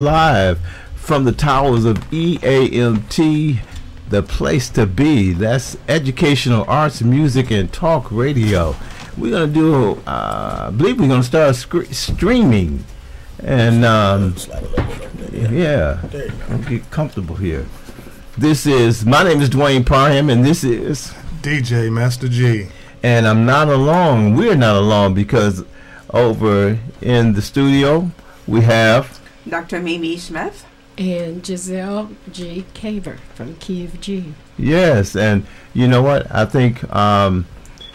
Live from the towers of EAMT, the place to be. That's educational arts, music, and talk radio. We're gonna do. I believe we're gonna start streaming, and yeah, I'll get comfortable here. My name is Dwayne Parham, and this is DJ Master G. And I'm not alone. We're not alone because over in the studio we have Dr. Mimi Smith and Giselle G. Caver from Kiev G. Yes, and you know what? I think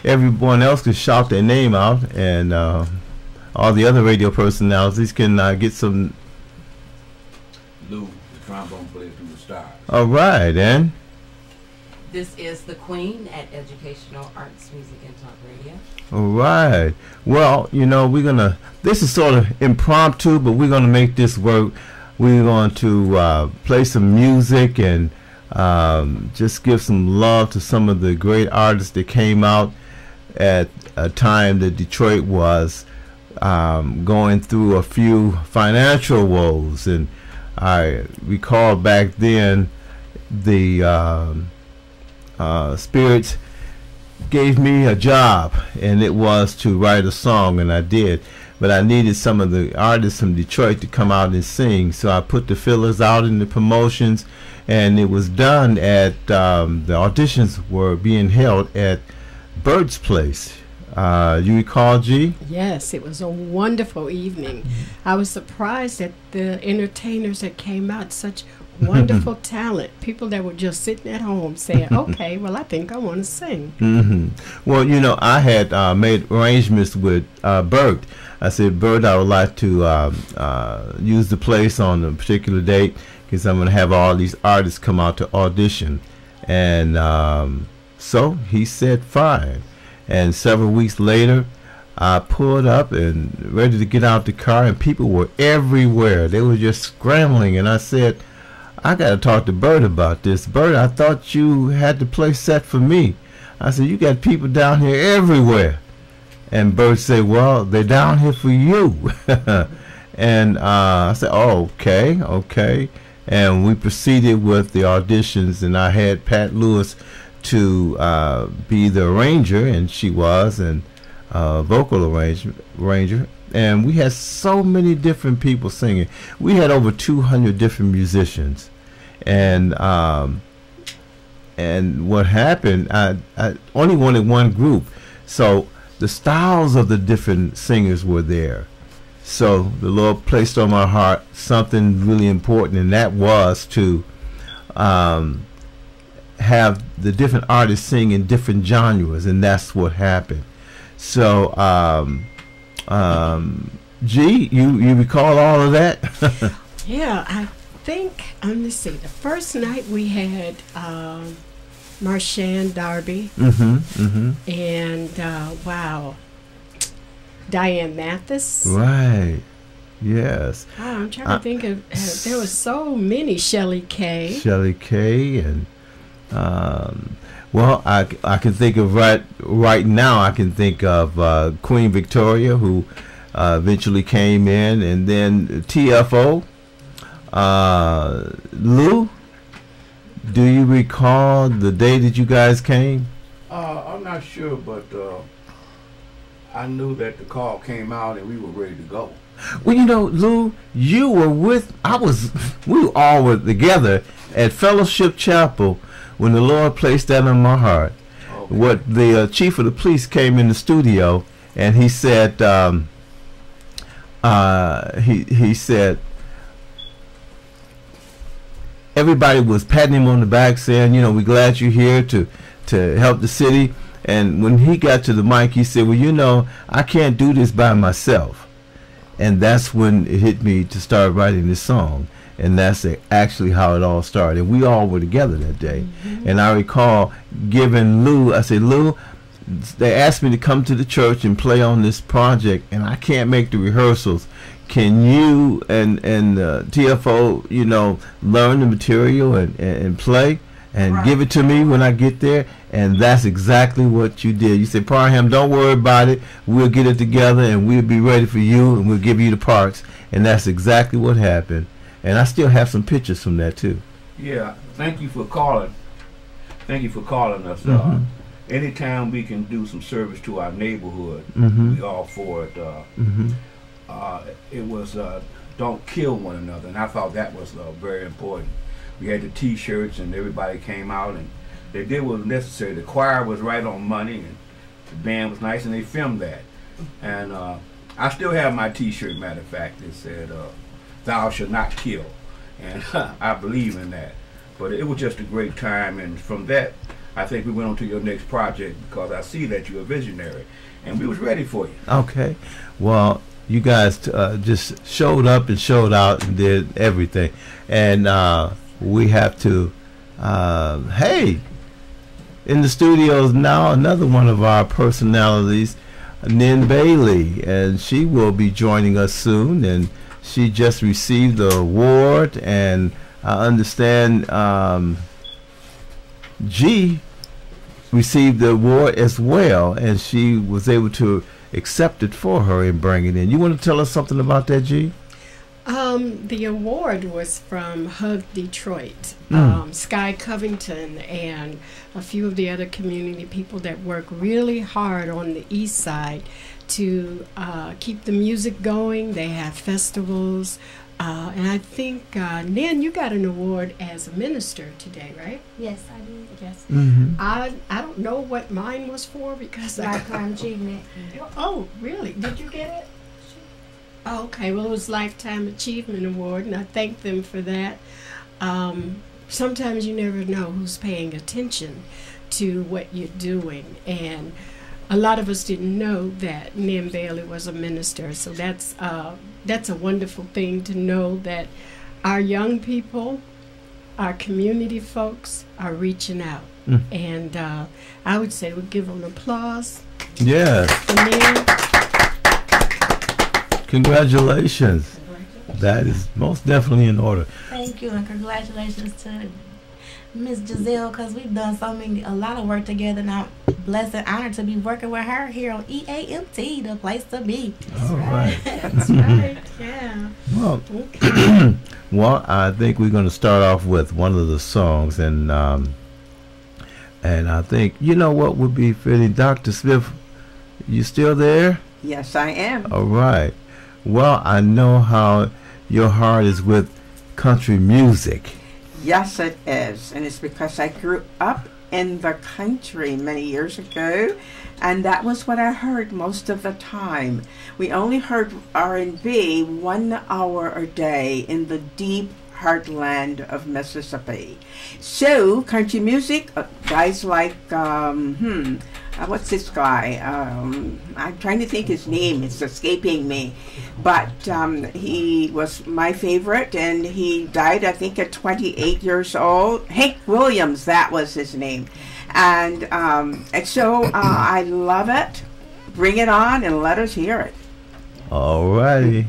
everyone else can shout their name out, and all the other radio personalities can get some. Lou, the trombone player through the stars. All right, and this is the Queen at Educational Arts, Music, and Talk Radio. all right. Well, this is sort of impromptu, but we're gonna make this work. We're going to play some music and just give some love to some of the great artists that came out at a time that Detroit was going through a few financial woes. And I recall back then the spirits gave me a job, and it was to write a song, and I did. But I needed some of the artists from Detroit to come out and sing, so I put the fillers out in the promotions, and it was done at the auditions were being held at Bird's Place. You recall, G? Yes, it was a wonderful evening. I was surprised at the entertainers that came out, such wonderful talent, people that were just sitting at home saying, okay, well, I think I want to sing. Well, I had made arrangements with Bert. I said, Bert, I would like to use the place on a particular date because I'm going to have all these artists come out to audition. And so he said, fine. And several weeks later, I pulled up and ready to get out the car, and people were everywhere. They were just scrambling. And I said, I got to talk to Bert about this. Bert, I thought you had the place set for me. I said, you got people down here everywhere. And Bert said, well, they're down here for you. And I said, oh, okay. And we proceeded with the auditions, and I had Pat Lewis to be the arranger, and she was, and vocal arranger. And we had so many different people singing. We had over 200 different musicians. And what happened, I only wanted one group. So the styles of the different singers were there. So the Lord placed on my heart something really important, and that was to have the different artists sing in different genres, and that's what happened. So G, you recall all of that? Yeah, I think, let me see, the first night we had Marshann Darby and wow, Diane Mathis. Right. Yes. Oh, I'm trying to think of there was so many. Shelley Kay and well, I can think of right now. I can think of Queen Victoria, who eventually came in, and then TFO. Lou, do you recall the day that you guys came? I'm not sure, but I knew that the call came out and we were ready to go. Well, Lou, you were we all were together at Fellowship Chapel when the Lord placed that on my heart. Okay. What the chief of the police came in the studio, and he said, he said, everybody was patting him on the back, saying, we're glad you're here to help the city. And when he got to the mic, he said, well, I can't do this by myself. And that's when it hit me to start writing this song. And that's actually how it all started. And we all were together that day. And I recall giving Lou, I said, Lou, they asked me to come to the church and play on this project, and I can't make the rehearsals. Can you and TFO, learn the material and play and give it to me when I get there? And that's exactly what you did. You said, Parham, don't worry about it. We'll get it together, and we'll be ready for you, and we'll give you the parts. And that's exactly what happened. And I still have some pictures from that too. Yeah, thank you for calling. Thank you for calling us. Anytime we can do some service to our neighborhood, we all for it. It was don't kill one another, and I thought that was very important. We had the T-shirts, and everybody came out, and they did what was necessary. The choir was right on money, and the band was nice, and they filmed that. And I still have my T-shirt. Matter of fact, it said, "Thou shalt not kill," and I believe in that. But it was just a great time, and from that, I think we went on to your next project because I see that you're a visionary, and we was ready for you. Okay, well, you guys just showed up and showed out and did everything, and we have to. Hey, in the studios now, another one of our personalities, Nin Bailey, and she will be joining us soon, and she just received the award, and I understand G received the award as well, and she was able to accept it for her and bring it in. You want to tell us something about that, G? The award was from Hug Detroit, Sky Covington, and a few of the other community people that work really hard on the east side to keep the music going. They have festivals. And I think, Nan, you got an award as a minister today, right? Yes, I did. Yes. Mm-hmm. I don't know what mine was for because Lifetime achievement. Oh, really? Did you get it? Oh, okay. Well, it was Lifetime Achievement Award, and I thank them for that. Sometimes you never know who's paying attention to what you're doing, and a lot of us didn't know that Nim Bailey was a minister, so that's a wonderful thing to know that our young people, our community folks are reaching out. And I would say we'll give them applause. Yes. For Nim. Congratulations. That is most definitely in order. Thank you, and congratulations to Miss Giselle, because we've done a lot of work together, and I'm blessed and honored to be working with her here on EAMT, the place to be. All right. That's right. Yeah. Well, Okay. well, I think we're going to start off with one of the songs, and I think what would be fitting. Dr. Smith, you still there? Yes, I am. All right. Well, I know how your heart is with country music. Yes, it is. And it's because I grew up in the country many years ago, and that was what I heard most of the time. We only heard R&B 1 hour a day in the deep heartland of Mississippi. So, country music, guys like, what's this guy? I'm trying to think his name. It's escaping me. But he was my favorite, and he died, I think, at 28 years old. Hank Williams, that was his name. And so I love it. Bring it on and let us hear it. All righty.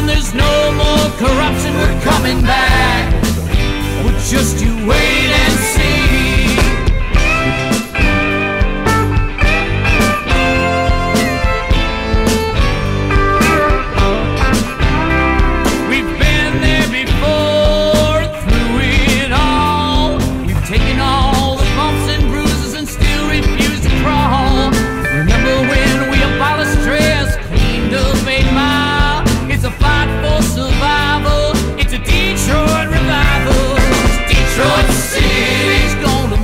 There's no more corruption, we're coming back. Just you wait and see. We've been there before, through it all. We've taken all the bumps and bruises and still refused to crawl. Remember when we abolished stress, cleaned up 8 Mile? It's a fight for survival. It's a Detroit revival. Detroit City's gonna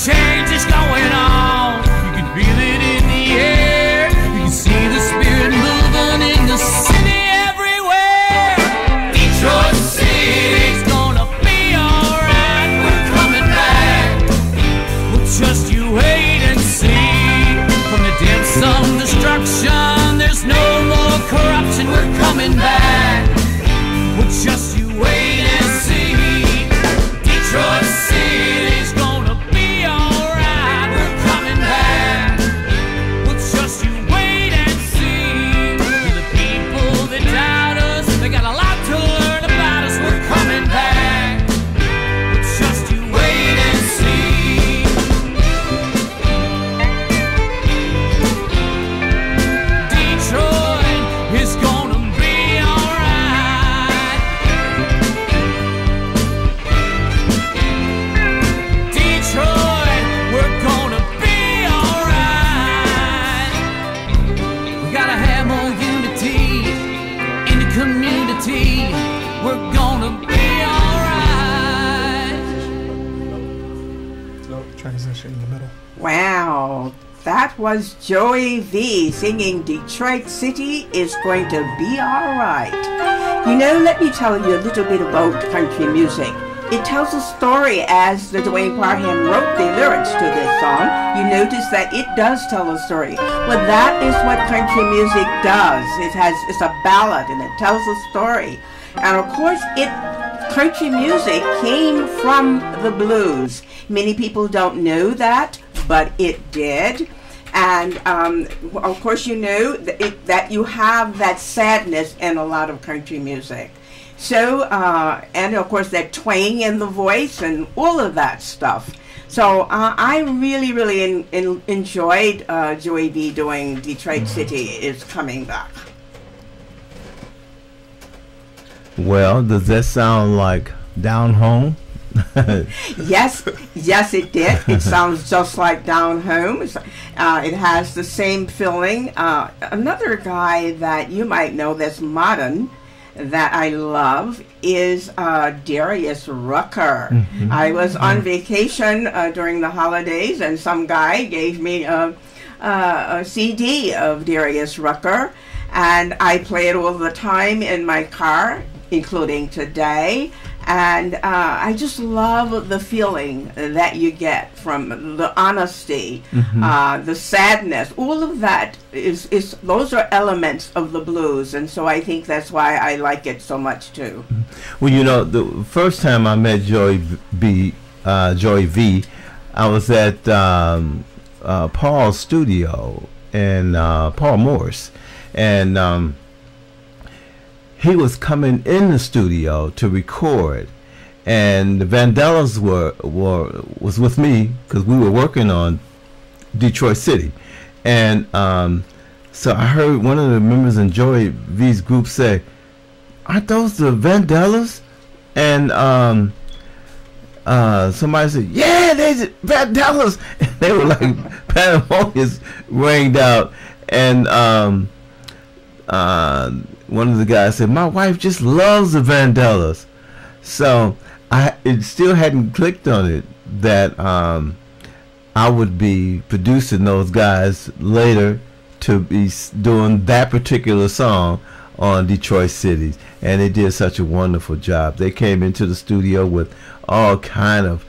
change is going on. You can feel it in the air. You can see the spirit moving in the city everywhere. Detroit City's gonna be alright. We're coming back. Well, just you wait and see. From the depths of destruction, there's no more corruption. We're coming back. Well, just you wait and see. Detroit City's gonna be alright. We're coming back. Well, just you wait and see. To the people that doubt us, they got a lot to learn about us. We're coming back. Well, just you wait and see. Detroit is gonna be alright. Detroit, we're gonna be alright. We gotta have more unity in the community. We're gonna be alright. Transition in the middle. Wow, that was Joey V singing Detroit City is going to be alright. You know, let me tell you a little bit about country music. It tells a story, as the Dwayne Parham wrote the lyrics to this song. You notice that it does tell a story. Well, that is what country music does. It's a ballad and it tells a story. And of course, country music came from the blues. Many people don't know that, but it did. And of course, you know that you have that sadness in a lot of country music. So, and of course, that twang in the voice and all of that stuff. So I really enjoyed Joey V doing Detroit City is Coming Back. Well, does that sound like Down Home? Yes, it did. It sounds just like Down Home. It has the same feeling. Another guy that you might know that's modern that I love is Darius Rucker. Mm-hmm. I was on vacation during the holidays, and some guy gave me a CD of Darius Rucker, and I play it all the time in my car, including today. And I just love the feeling that you get from the honesty, the sadness, all of that is those are elements of the blues, and so I think that's why I like it so much too. Well, you know, the first time I met Joey V, I was at Paul's studio and Paul Morse, and he was coming in the studio to record, and the Vandellas was with me because we were working on Detroit City, and so I heard one of the members in Joey V's group say, "Aren't those the Vandellas?" And somebody said, "Yeah, they're the Vandellas." And they were like pandemonium rang out, and one of the guys said, "My wife just loves the Vandellas." So it still hadn't clicked on it that I would be producing those guys later to be doing that particular song on Detroit City, and they did such a wonderful job. They came into the studio with all kind of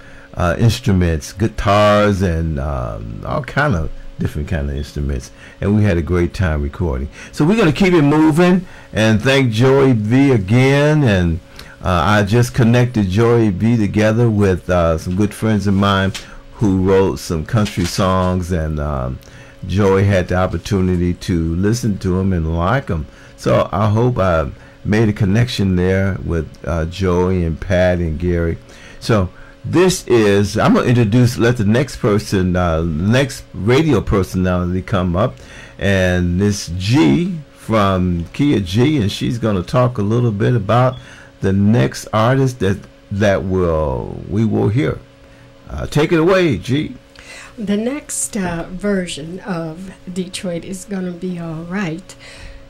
instruments, guitars, and all kind of different kind of instruments, and we had a great time recording. So we're going to keep it moving and thank Joey V again. And I just connected Joey V together with some good friends of mine who wrote some country songs, and Joey had the opportunity to listen to them and like them. So I hope I made a connection there with Joey and Pat and Gary. So this is, I'm going to let the next person, next radio personality come up, and this G from Kia G, and she's going to talk a little bit about the next artist that we will hear. Take it away, G. The next version of Detroit is going to be all right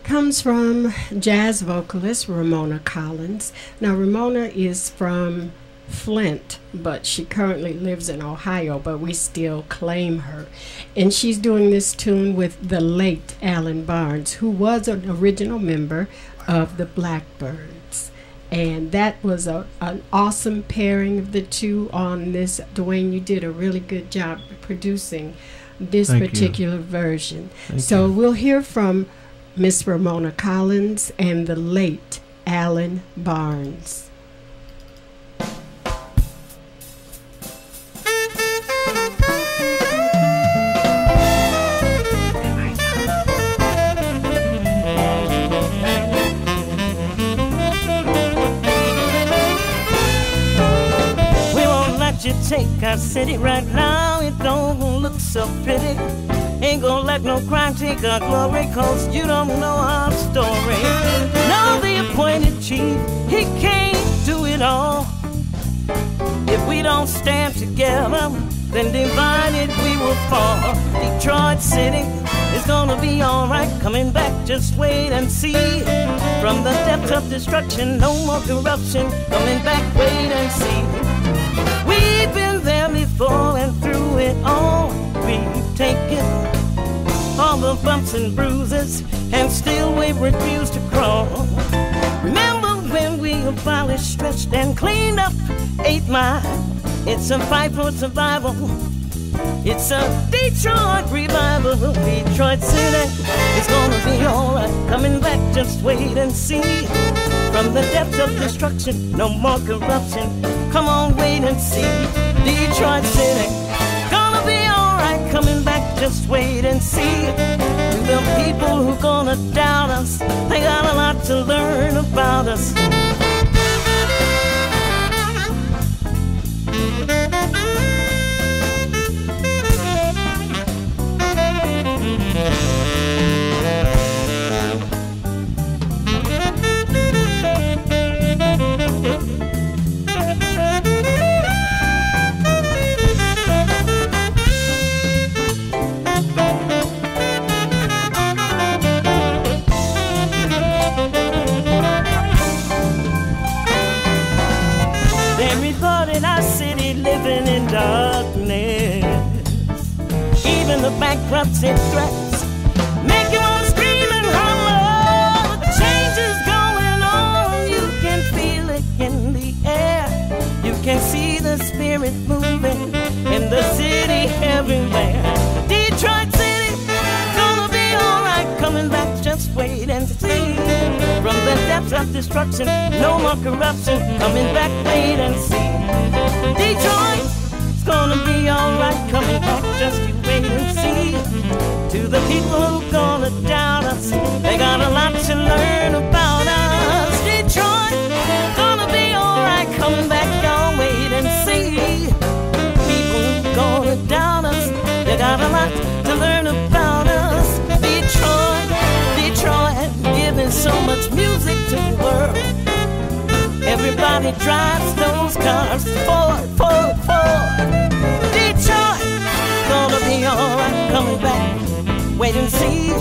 comes from jazz vocalist Ramona Collins. Now, Ramona is from Flint, but she currently lives in Ohio, but we still claim her. And she's doing this tune with the late Alan Barnes, who was an original member of the Blackbirds. And that was an awesome pairing of the two on this. Dwayne, you did a really good job producing this particular version. So we'll hear from Miss Ramona Collins and the late Alan Barnes. You take our city right now, it don't look so pretty. Ain't gonna let no crime take our glory, cause you don't know our story. Now the appointed chief, he can't do it all. If we don't stand together, then divided we will fall. Detroit City is gonna be alright, coming back, just wait and see. From the depths of destruction, no more corruption, coming back, wait and see. We've been there before and through it all. We've taken all the bumps and bruises, and still we refuse to crawl. Remember when we abolished, stretched, and cleaned up 8 Mile? It's a fight for survival. It's a Detroit revival. Detroit City is gonna be alright, coming back, just wait and see. From the depths of destruction, no more corruption, come on, wait and see. Detroit City, gonna be alright, coming back, just wait and see. To the people who gonna doubt us, they got a lot to learn about us. Living in darkness, even the bankruptcy threats make you want to scream and holler. The change is going on, you can feel it in the air. You can see the spirit moving in the city everywhere. Detroit City, gonna be alright, coming back, just wait and see. From the depths of destruction, no more corruption, coming back, wait and see. Detroit's gonna be alright, coming back, just you wait and see. To the people who gonna doubt us, they got a lot to learn about us. Detroit, gonna be alright, coming back, y'all wait and see. People who gonna doubt us, they got a lot to learn about us. Detroit, Detroit, giving so much music to the world. Everybody drives those cars, Ford. Detroit, gonna be alright, coming back, wait and see.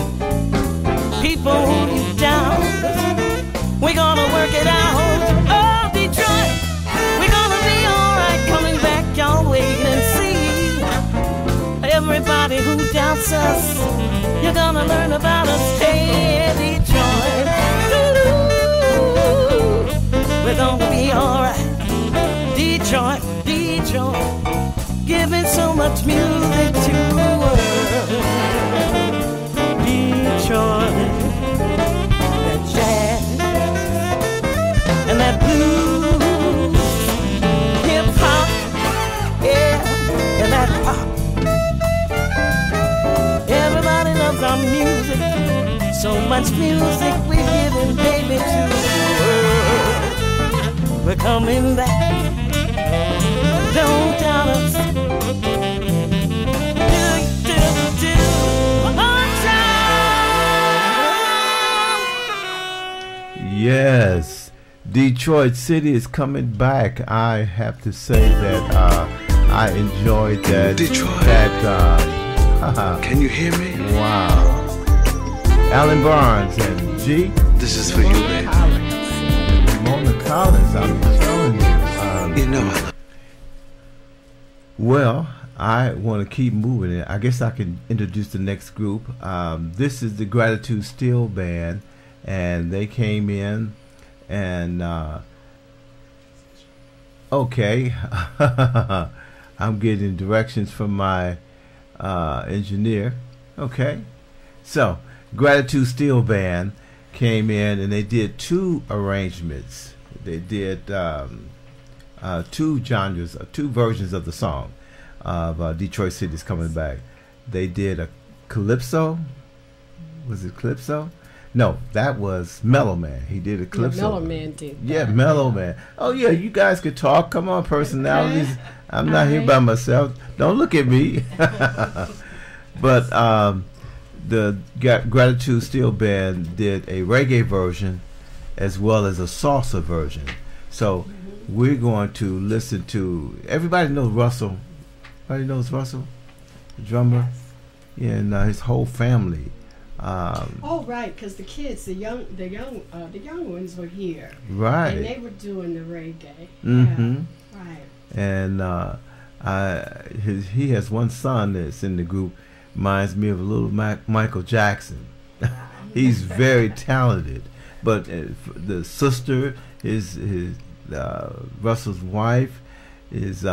People who you down, we gonna work it out. Oh, Detroit, we gonna be alright, coming back, y'all wait and see. Everybody who doubts us, you're gonna learn about us. Hey, Detroit, we're gonna be alright. Detroit, Detroit, giving so much music to the world. Detroit, that jazz and that blues, hip hop, yeah, and that pop. Everybody loves our music, so much music we're giving, baby, to the world. We're coming back, don't doubt us. Yes, Detroit City is coming back. I have to say that I enjoyed that. Detroit. Can you hear me? Wow. Alan Barnes and G. This is for you, baby. Mona Collins, I'm telling you. You know I love. Well, I want to keep moving it. I guess I can introduce the next group. This is the Gratitude Steel Band, and they came in, and okay, I'm getting directions from my engineer. Okay, so Gratitude Steel Band came in, and they did two arrangements. They did two genres, two versions of the song of Detroit City's Coming Back. They did a calypso. Was it calypso? No, that was Mellow Man. He did a calypso. Yeah, Mellow Man did. Yeah, Mellow Man. Oh yeah, you guys could talk. Come on, personalities. I'm not here by myself. Don't look at me. But the Gratitude Steel Band did a reggae version as well as a salsa version. So we're going to listen to, everybody knows Russell. Everybody knows Russell, the drummer. Yeah, and his whole family. Oh right, because the kids, the young ones were here. Right. And they were doing the reggae. Mm-hmm. Yeah, right. And he has one son that's in the group. Reminds me of a little Michael Jackson. He's very talented. But the sister is Russell's wife. Is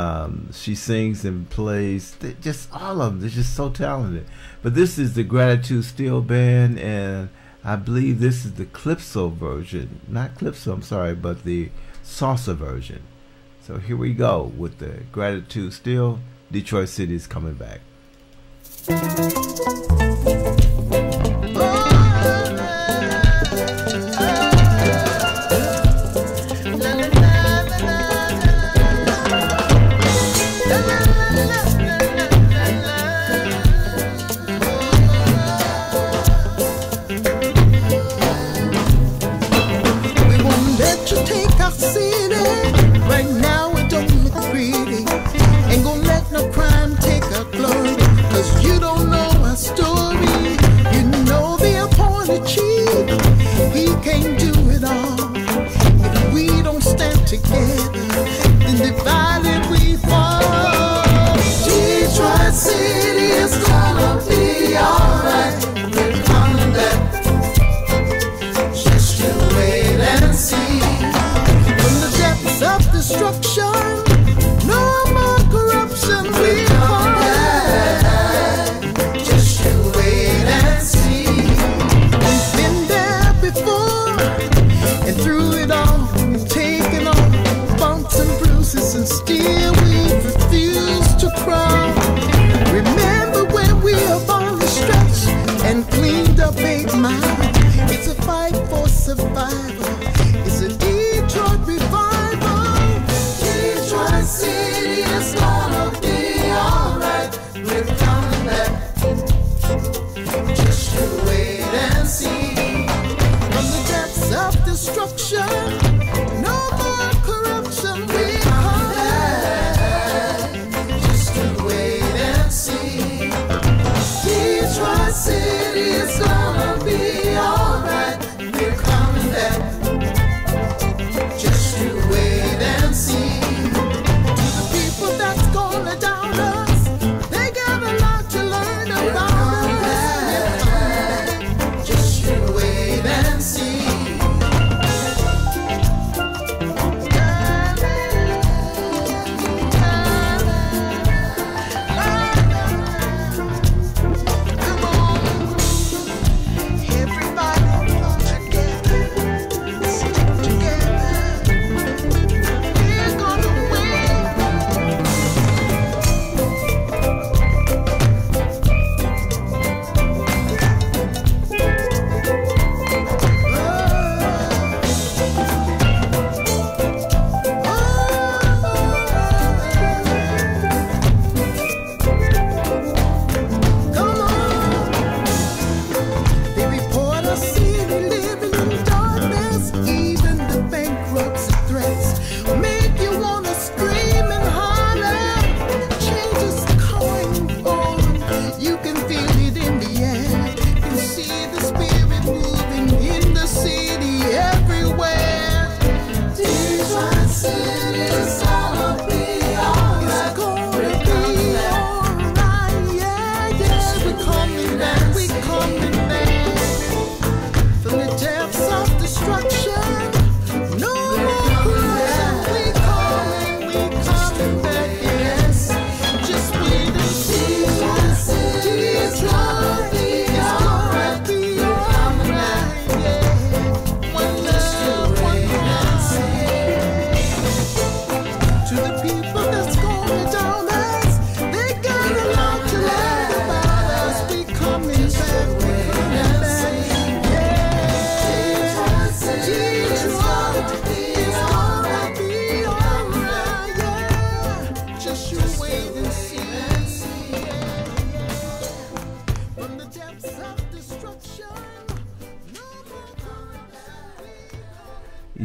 she sings and plays? Just all of them. They're just so talented. But this is the Gratitude Steel Band, and I believe this is the calypso version. Not calypso, I'm sorry, but the salsa version. So here we go with the Gratitude Steel. Detroit City is Coming Back. Just you wait and see. To the people that's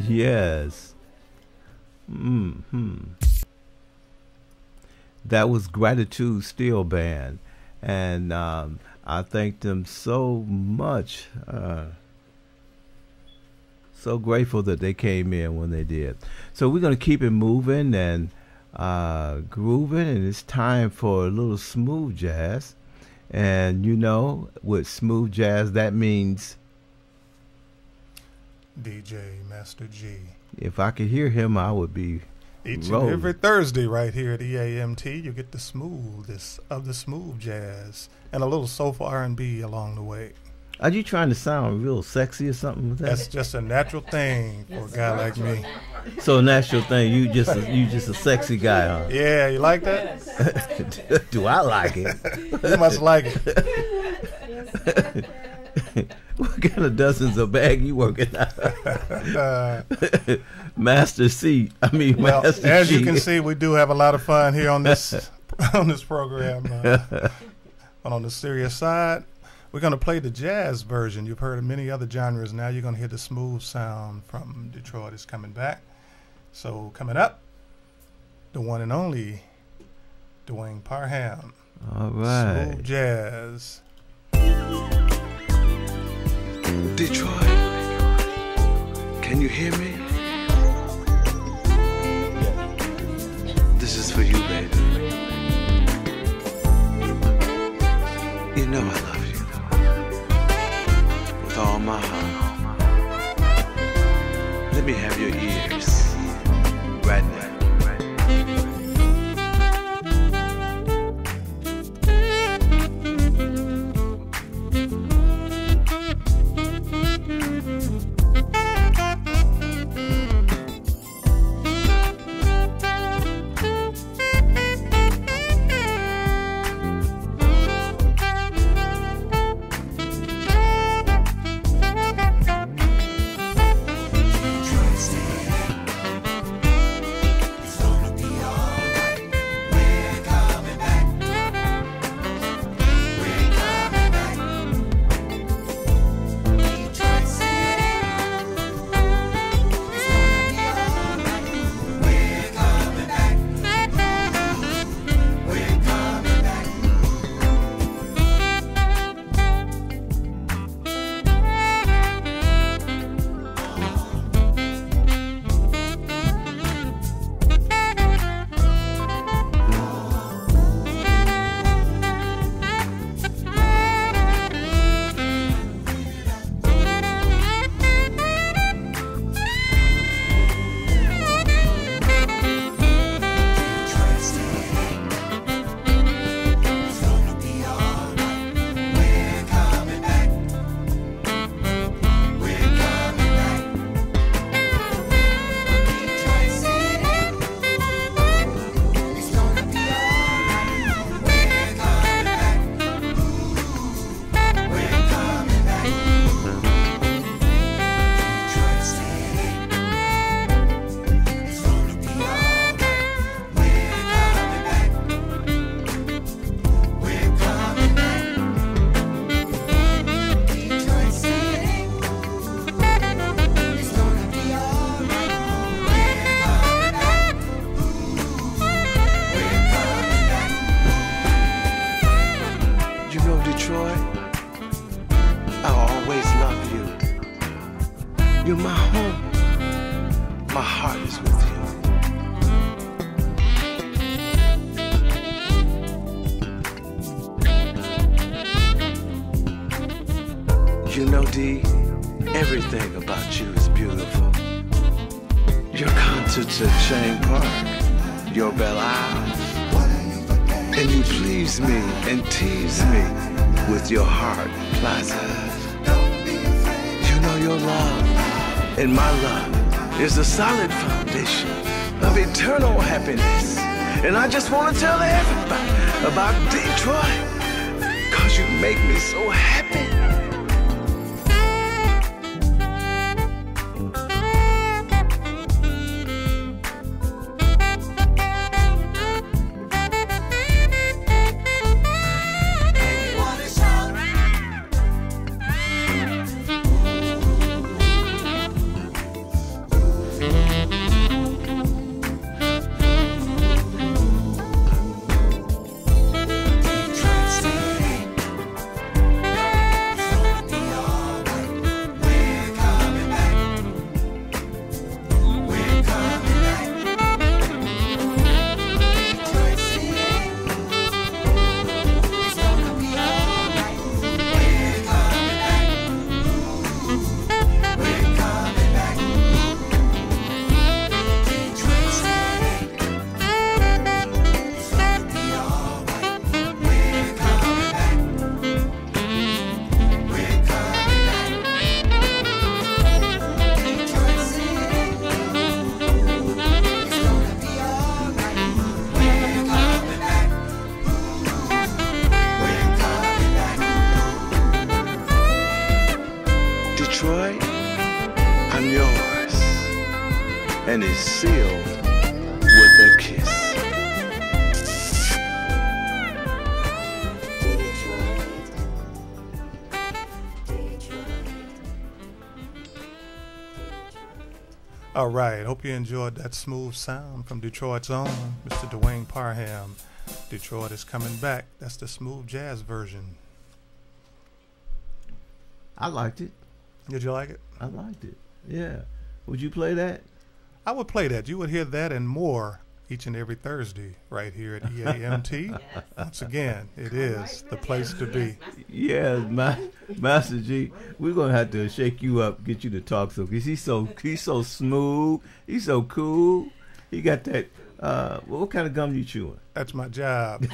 Yes. That was Gratitude Steel Band, and I thank them so much. So grateful that they came in when they did. So we're going to keep it moving and grooving, and it's time for a little smooth jazz. And you know, with smooth jazz, that means DJ Master G. If I could hear him, I would be Each rolling. and every Thursday right here at EAMT, you get the smoothest of the smooth jazz and a little soulful R&B along the way. Are you trying to sound real sexy or something with that? That's just a natural thing for a guy like me. So natural thing, you just a sexy guy, huh? Yeah, you like that? Do I like it? You must like it. What kind of dozens of bag you working out? Master C. Well, Master as G. you can see, we do have a lot of fun here on this program. But on the serious side, we're going to play the jazz version. You've heard of many other genres. Now you're going to hear the smooth sound from Detroit is coming back. So coming up, the one and only Dwayne Parham. All right. Smooth jazz. Detroit, can you hear me? This is for you, baby. You know I love you with all my heart. Let me have your ears right now. You're my home. My heart is with you. You know, D, everything about you is beautiful. Your concerts at Chang Park, your Belle Isle, and you please me and tease me with your heart plaza. You know your love and my love is the solid foundation of eternal happiness. And I just want to tell everybody about Detroit, 'cause you make me so happy. and is sealed with a kiss. All right, hope you enjoyed that smooth sound from Detroit's own Mr. Dwayne Parham. Detroit is coming back. That's the smooth jazz version. I liked it. Did you like it? I liked it. Yeah. Would you play that? I would play that. You would hear that and more each and every Thursday right here at EAMT. Yes. Once again, it is the place to be. Yeah, Master G, we're gonna have to shake you up, get you to talk so, cause he's so smooth, he's so cool. He got that. What kind of gum you chewing? That's my job.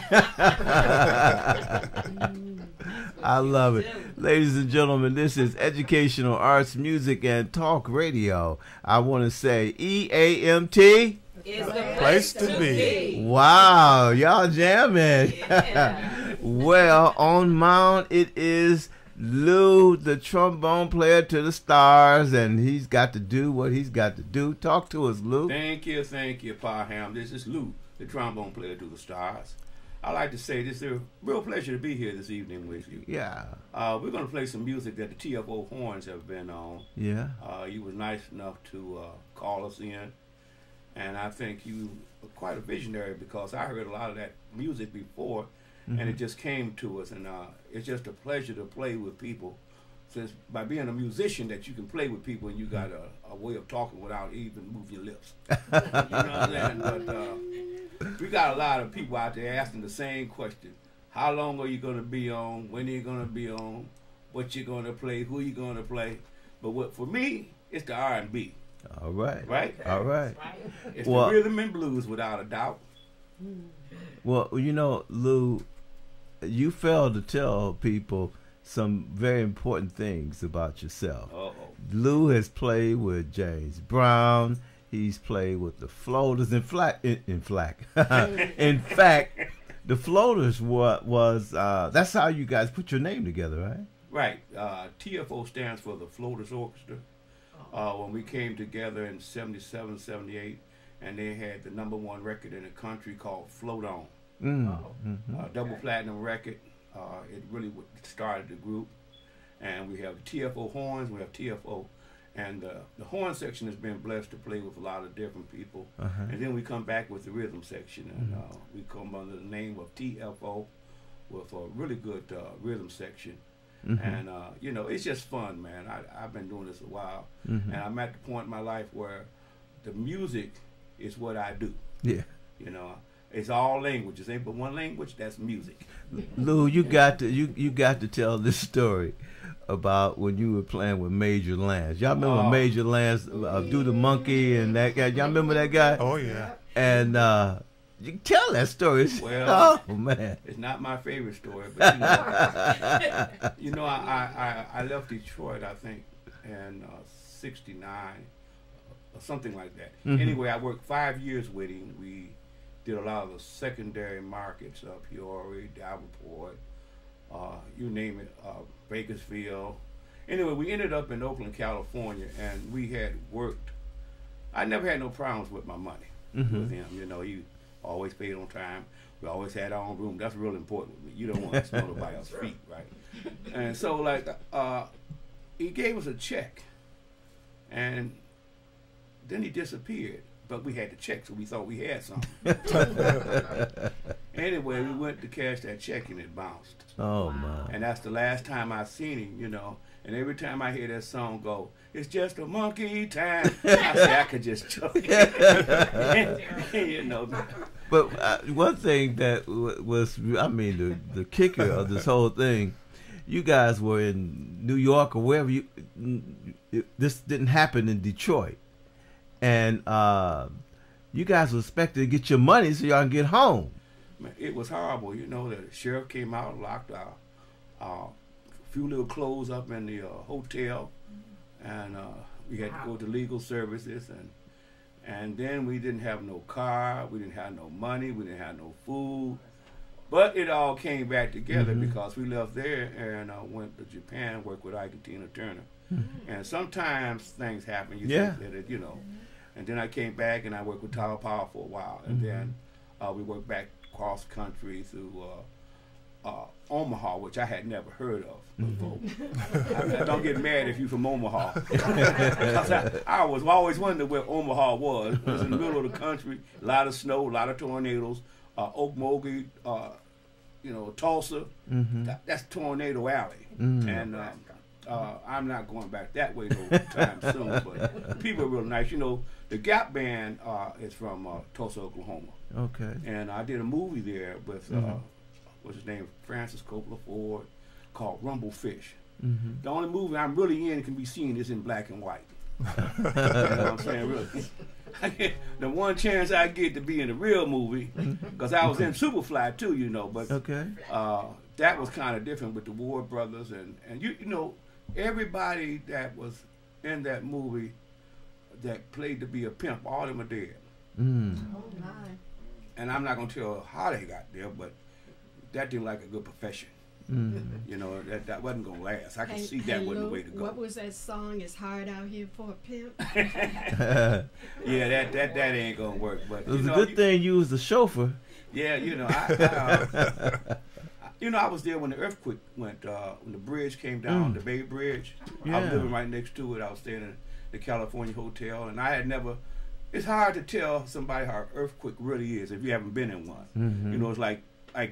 I love it. Ladies and gentlemen, this is Educational Arts, Music, and Talk Radio. I want to say EAMT. Is the Place to be. Wow, y'all jamming. Yeah. Well, on Mount, it is Lou, the trombone player to the stars, and he's got to do what he's got to do. Talk to us, Lou. Thank you, Parham. This is Lou, the trombone player to the stars. I like to say this is a real pleasure to be here this evening with you. Yeah. We're going to play some music that the TFO horns have been on. Yeah. You was nice enough to call us in, and I think you are quite a visionary because I heard a lot of that music before, and it just came to us, and it's just a pleasure to play with people. Since by being a musician that you can play with people and you got a way of talking without even moving your lips. You know what I'm saying? But we got a lot of people out there asking the same question. How long are you going to be on? When are you going to be on? What you going to play? Who you going to play? But what for me, it's the R&B. All right. Right? All right. It's Well, the rhythm and blues without a doubt. Well, you know, Lou, you failed to tell people some very important things about yourself. Uh-oh. Lou has played with James Brown. He's played with the Floaters. In fact, the Floaters was that's how you guys put your name together, right? Right. TFO stands for the Floaters Orchestra. When we came together in 77, 78, and they had the #1 record in the country called Float On. Double platinum record. It really started the group. And we have TFO horns, we have TFO, and the horn section has been blessed to play with a lot of different people. And then we come back with the rhythm section, and we come under the name of TFO with a really good rhythm section. And you know, it's just fun, man. I've been doing this a while, and I'm at the point in my life where the music is what I do. Yeah. You know, it's all languages. Ain't but one language. That's music. Lou, you got to tell this story about when you were playing with Major Lance. Y'all remember Major Lance, Do the Monkey, and that guy? Y'all remember that guy? Oh yeah. And you tell that story. Well, oh man, it's not my favorite story, but you know, I left Detroit, I think, in '69 or something like that. Anyway, I worked 5 years with him. We did a lot of the secondary markets up Peoria, Davenport, you name it, Bakersfield. Anyway, we ended up in Oakland, California, and we had worked. I never had no problems with my money with him. You know, he always paid on time. We always had our own room. That's real important with me. You don't want to smell nobody else's feet, right? And so, like, he gave us a check, and then he disappeared. But we had the check, so we thought we had something. Anyway, we went to cash that check, and it bounced. oh my. And that's the last time I seen him, you know. And every time I hear that song go, it's just a monkey time, I say I could just choke it. You know. But one thing that was, I mean, the kicker of this whole thing, you guys were in New York or wherever this didn't happen in Detroit. And you guys were expected to get your money so y'all can get home. Man, it was horrible, you know. The sheriff came out and locked our few little clothes up in the hotel, and we had to go to legal services, and then we didn't have no car, we didn't have no money, we didn't have no food, but it all came back together because we left there and went to Japan, worked with Ike and Tina Turner, and sometimes things happen. You think that it, you know. And then I came back and I worked with Tower Power for a while. And then we worked back across country through Omaha, which I had never heard of before. I don't get mad if you're from Omaha. I was always wondering where Omaha was. It was in the middle of the country, a lot of snow, a lot of tornadoes. Okmulgee, Tulsa, that's Tornado Alley. And I'm not going back that way no time soon, but people are real nice. The Gap Band is from Tulsa, Oklahoma. Okay. And I did a movie there with, what's his name, Francis Coppola Ford, called Rumble Fish. The only movie I'm really in can be seen is in black and white. You know what I'm saying? Really. The one chance I get to be in a real movie, because I was in Superfly too, but that was kind of different with the Ward brothers and everybody that was in that movie that played to be a pimp, all of them are dead. Oh my. And I'm not gonna tell how they got there, but that didn't like a good profession. That wasn't gonna last. I could see that wasn't the way to go. What was that song? It's hard out here for a pimp. Yeah, that ain't gonna work. But it was a good thing you was the chauffeur. Yeah, I was there when the earthquake went. When the bridge came down, the Bay Bridge. Yeah. I was living right next to it. I was staying in the California Hotel, and I had never. It's hard to tell somebody how an earthquake really is if you haven't been in one. It's like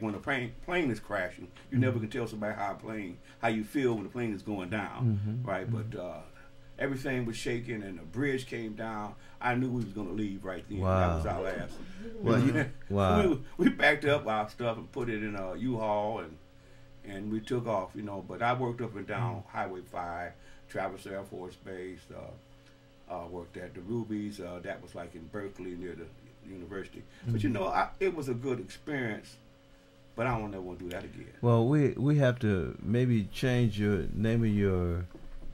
when a plane is crashing, you never can tell somebody how you feel when the plane is going down, right? But everything was shaking and the bridge came down. I knew we was going to leave right then. Wow. That was our last. Wow. We backed up our stuff and put it in a U-Haul and we took off, But I worked up and down Highway 5, Travis Air Force Base, worked at the Rubies. That was like in Berkeley near the university. But it was a good experience. But I don't ever want to do that again. Well, we have to maybe change your name of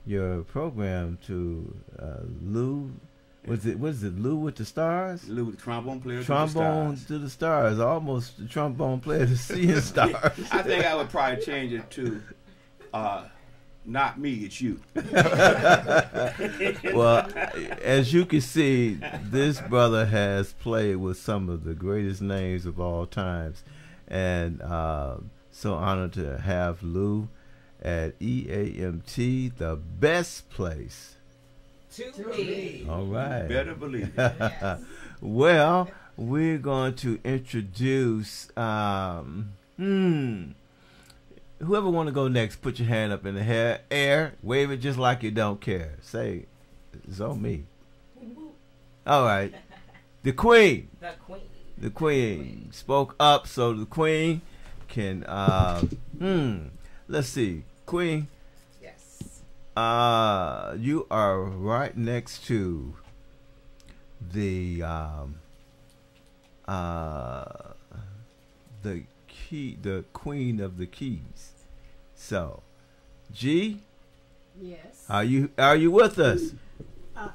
your program to Lou. What is it? Lou with the Stars? Lou, the trombone player. Trombone to the Stars. Almost the trombone player to seeing stars. I think I would probably change it to not me, it's you. Well, as you can see, this brother has played with some of the greatest names of all times. And so honored to have Lou at EAMT, the best place. To be. All right. Better believe it. Well, we're going to introduce whoever want to go next, put your hand up in the air, wave it just like you don't care. Say, it's on me. All right. The Queen. The Queen. The Queen spoke up, so the Queen can let's see. Queen. Yes. You are right next to the Queen of the Keys. So, G, Yes. are you with us? Yeah,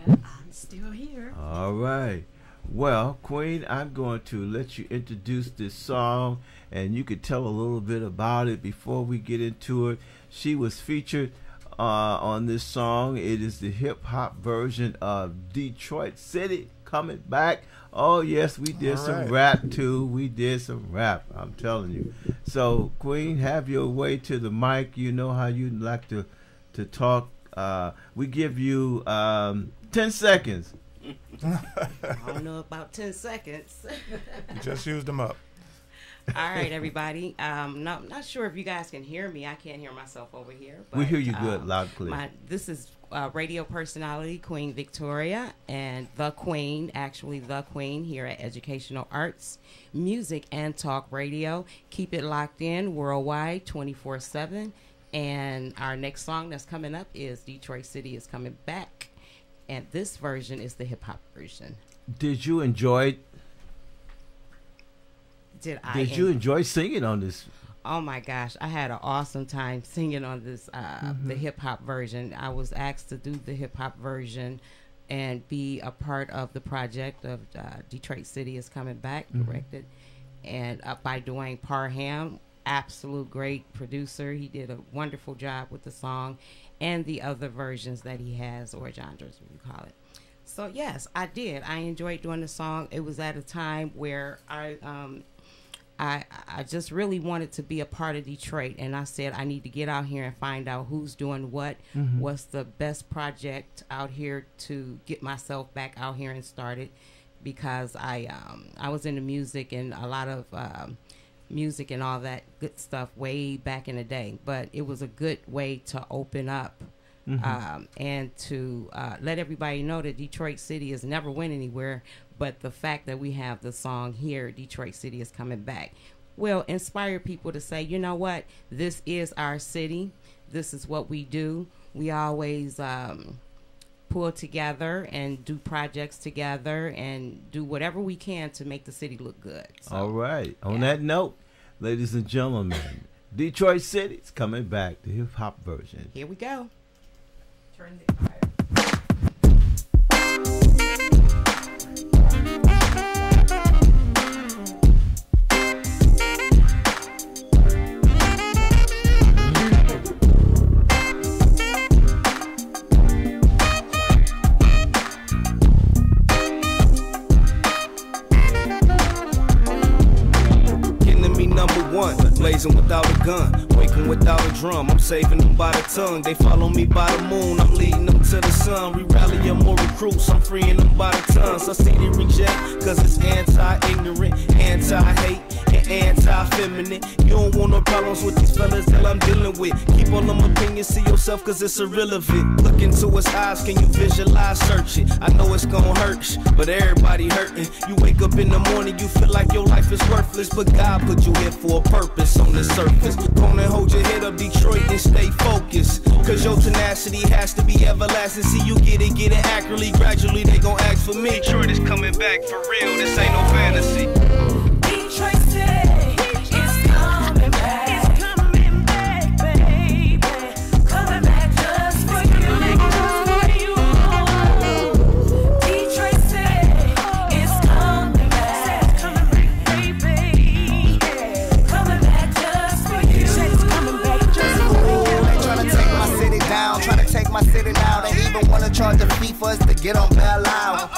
I'm still here. All right. Well, Queen, I'm going to let you introduce this song, and you could tell a little bit about it before we get into it. She was featured on this song. It is the hip-hop version of Detroit City coming back. Oh, yes, we did some rap, too. We did some rap, I'm telling you. So, Queen, have your way to the mic. You know how you like to talk. We give you 10 seconds. I don't know about 10 seconds. You just used them up. All right, everybody. Not sure if you guys can hear me. I can't hear myself over here. But, we hear you good, loud and clear. This is radio personality Queen Victoria and the Queen here at Educational Arts, Music and Talk Radio. Keep it locked in worldwide 24/7. And our next song that's coming up is Detroit City is Coming Back. And this version is the hip hop version. Did you enjoy? Did you enjoy singing on this? Oh my gosh, I had an awesome time singing on this the hip hop version. I was asked to do the hip hop version and be a part of the project of Detroit City is Coming Back, directed and by Dwayne Parham. Absolute great producer. He did a wonderful job with the song and the other versions that he has, or genres, what you call it. So yes, I did. I enjoyed doing the song. It was at a time where I just really wanted to be a part of Detroit, and I said I need to get out here and find out who's doing what, what's the best project out here to get myself back out here and started, because I was into music and a lot of music and all that good stuff way back in the day, but it was a good way to open up. And to let everybody know that Detroit City has never went anywhere, but the fact that we have the song here, Detroit City is coming back, will inspire people to say, you know what, this is our city, this is what we do. We always pull together and do projects together and do whatever we can to make the city look good. So, all right. On that note, ladies and gentlemen, Detroit City's coming back, the hip-hop version. Here we go. Turn the fire. Enemy number one, blazing without a gun, waking without a drum. I'm saving them by the tongue. They follow me by the moon. I'm leading them to the sun. We rally them more recruits. I'm freeing them by the tons. I see they reject, cause it's anti-ignorant, anti-hate, and anti-feminine. You don't want no problems with these fellas that I'm dealing with. Keep all them opinions to yourself, cause it's irrelevant. Look into his eyes, can you visualize, search it? I know it's gonna hurt, but everybody hurting. You wake up in the morning, you feel like your life is worthless, but God put you here for a purpose on the surface. Go on and hold your head up, Detroit, and stay focused, cause your tenacity has to be everlasting. See, you get it accurately, gradually they gon' ask for me. Detroit is coming back for real, this ain't no fantasy. Detroit City is coming back. It's coming back, baby. Coming back just for you. Detroit City is coming back. Coming back, baby. Coming back just for you. It's coming back just for you. They tryna take my city down, tryna take my city down. They even wanna charge a fee for us to get on bail out.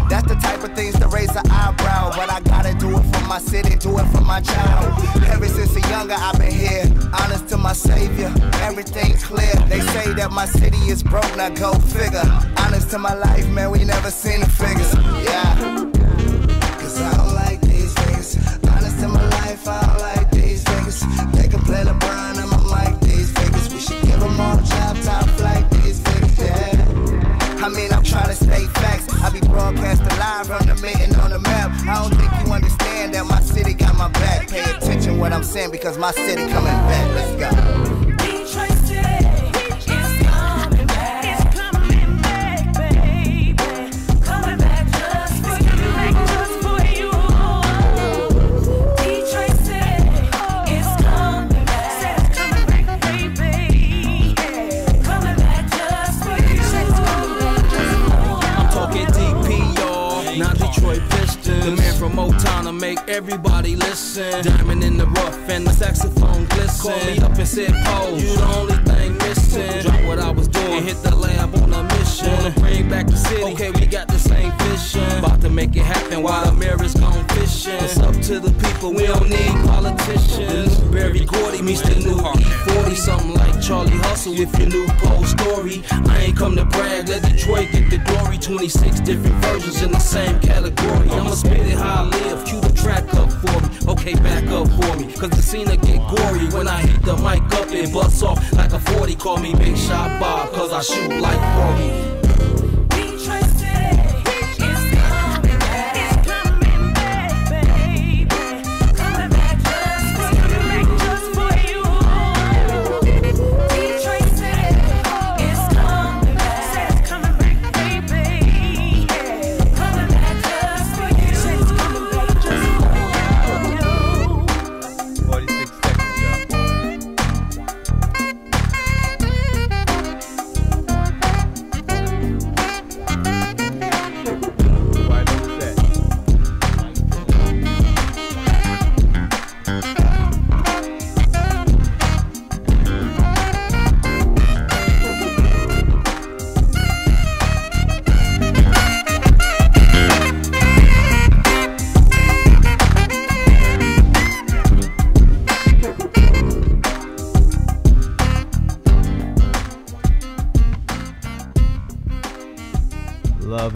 That's the type of things to raise an eyebrow, but I gotta do it for my city, do it for my child. Ever since a younger I've been here, honest to my savior, everything clear. They say that my city is broke, now go figure. Honest to my life, man, we never seen the figures. Yeah, cause I don't like these niggas. Honest to my life, I don't like these niggas. They can play LeBron, I'm like these niggas. We should give them all job top like these niggas, yeah. I mean, I'm trying to stay facts. I be broadcasting live from the mitten on the map. I don't think you understand that my city got my back. Pay attention what I'm saying, because my city coming back. Let's go. Detroit City is coming back. It's coming back, baby. Coming back just for you. Detroit City is coming back. Coming back, baby. Coming back just for you. I'm talking DP, y'all, not Detroit Pistons. The man from Motown to make everybody listen. Diamond in the rough and the saxophone glisten. Called me up and said, "Pose, you the only thing missing." Drop what I was doing, hit the lab on a mission. Wanna bring back the city, okay, we got the same vision. About to make it happen while the mirror's gone fishing. It's up to the people, we don't need politicians. Barry Gordy meets the new E40. Something like Charlie Hustle with your new Poe story. I ain't come to brag, let Detroit get the glory. 26 different versions in the same category. I'ma spit it how I live, cue the track up for me. Okay, back up for me, cause the scene will get gory when I hit the mic up and bust off like a 40. Call me Big Shot Bob, cause I shoot like 40. Detroit City is coming back. It's coming back, baby. Coming back just for you. Detroit City is coming back. Coming back, baby. Coming back just for you. Coming back just for you. 46 seconds, y'all.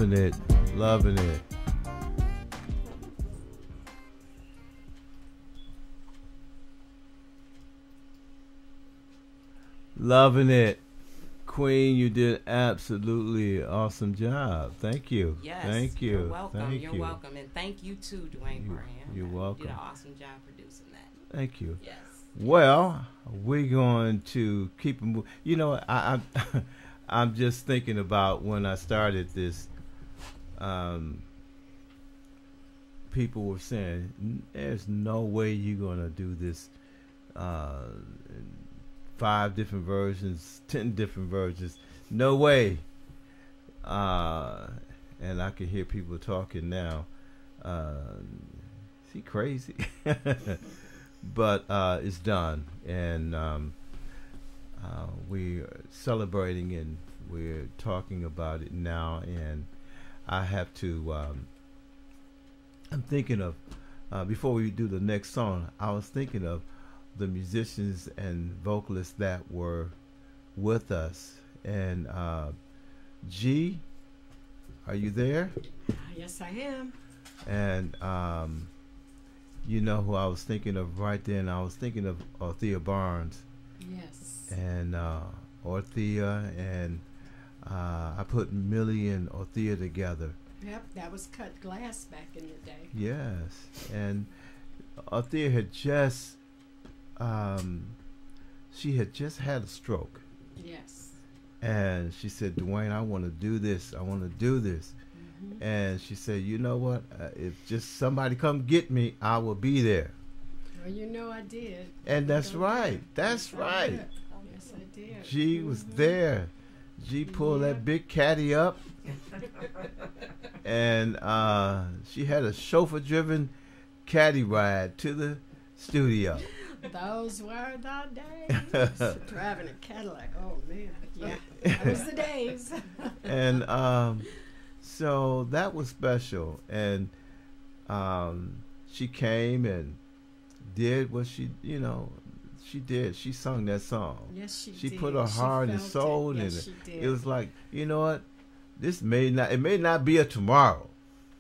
Loving it. Loving it. Loving it. Queen, you did absolutely awesome job. Thank you. Yes. Thank you. You're welcome. Thank you're you. welcome. And thank you too, Dwayne Parham. You're welcome. You did an awesome job producing that. Thank you. Yes. Well, we're going to keep moving. You know, I'm just thinking about when I started this. People were saying, "There's no way you're gonna do this." 5 different versions, 10 different versions. No way. And I can hear people talking now. Is he crazy? But it's done, and we're celebrating and we're talking about it now. And I have to. I'm thinking of before we do the next song. I was thinking of the musicians and vocalists that were with us. And G, are you there? Yes, I am. And you know who I was thinking of right then? I was thinking of Orthea Barnes. Yes. And Orthea, and I put Millie and Orthea together. Yep, that was cut glass back in the day. Yes. And Orthea had just she had just had a stroke. Yes. And she said, "Dwayne, I want to do this. I want to do this." Mm-hmm. And she said, "You know what? If just somebody come get me, I will be there." Well, you know I did. And that's right. That's yes, right. Yes, I did. G was there. G pulled that big caddy up. And she had a chauffeur-driven caddy ride to the studio. Those were the days. Driving a Cadillac. Oh, man. Yeah. That was the days. And so that was special. And she came and did what she did. She sung that song. Yes, she did. She put her heart and soul in it. It was like, you know what? It may not be a tomorrow,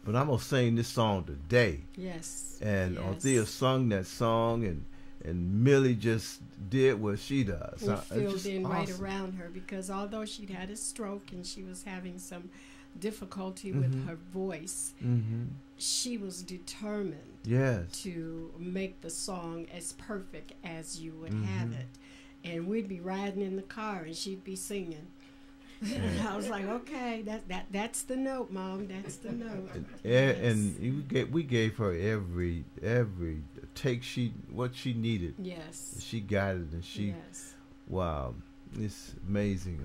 but I'm gonna sing this song today. Yes. And yes. Orthea sung that song, and Millie just did what she does. We filled in awesome. right around her, because although she'd had a stroke and she was having some difficulty with her voice, she was determined to make the song as perfect as you would have it. And we'd be riding in the car and she'd be singing. And I was like, okay, that's the note, Mom. That's the note. And we gave her every take what she needed. Yes. She got it, and she. Yes. Wow, it's amazing.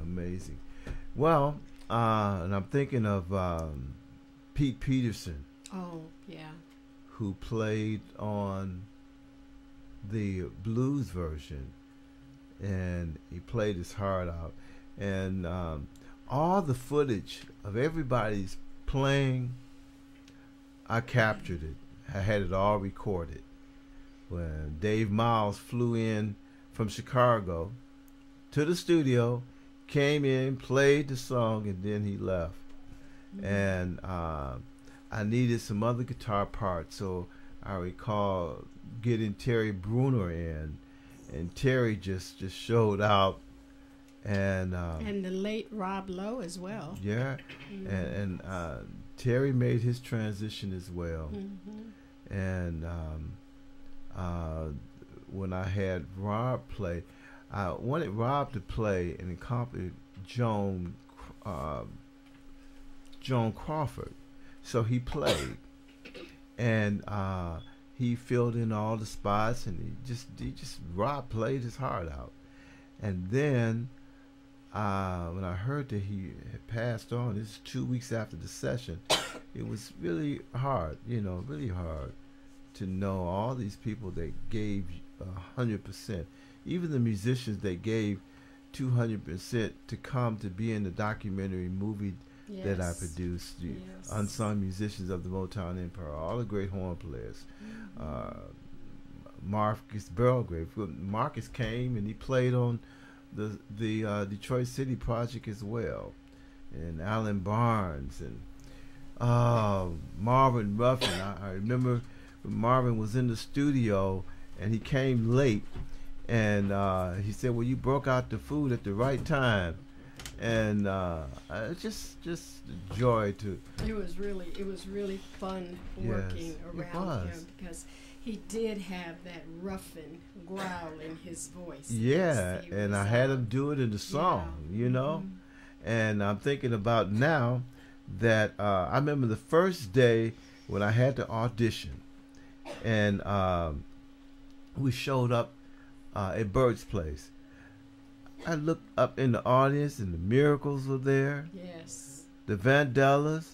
Well, and I'm thinking of Pete Peterson. Oh yeah. Who played on the blues version, and he played his heart out. And all the footage of everybody's playing, I captured it. I had it all recorded. When Dave Miles flew in from Chicago to the studio, came in, played the song, and then he left. And I needed some other guitar parts, so I recall getting Terry Bruner in, and Terry just showed out. And the late Rob Lowe as well. Yeah, and Terry made his transition as well. And when I had Rob play, I wanted Rob to play and accompany Joan Crawford, so he played, and he filled in all the spots, and Rob played his heart out, and then. When I heard that he had passed on, this is 2 weeks after the session, it was really hard, really hard to know all these people that gave 100%. Even the musicians that gave 200% to come to be in the documentary movie that I produced, the Unsung Musicians of the Motown Empire, all the great horn players. Marcus Belgrave. Marcus came and he played on the Detroit City Project as well, and Alan Barnes, and Marvin Ruffin. I remember when Marvin was in the studio and he came late, and he said, "Well, you broke out the food at the right time," and it's just a joy to. It was really fun working around him because he did have that roughen growl in his voice. Yeah, He and was, I had him do it in the song, you know. And I'm thinking about now that I remember the first day when I had to audition, and we showed up at Bird's Place. I looked up in the audience, and the Miracles were there. Yes. The Vandellas,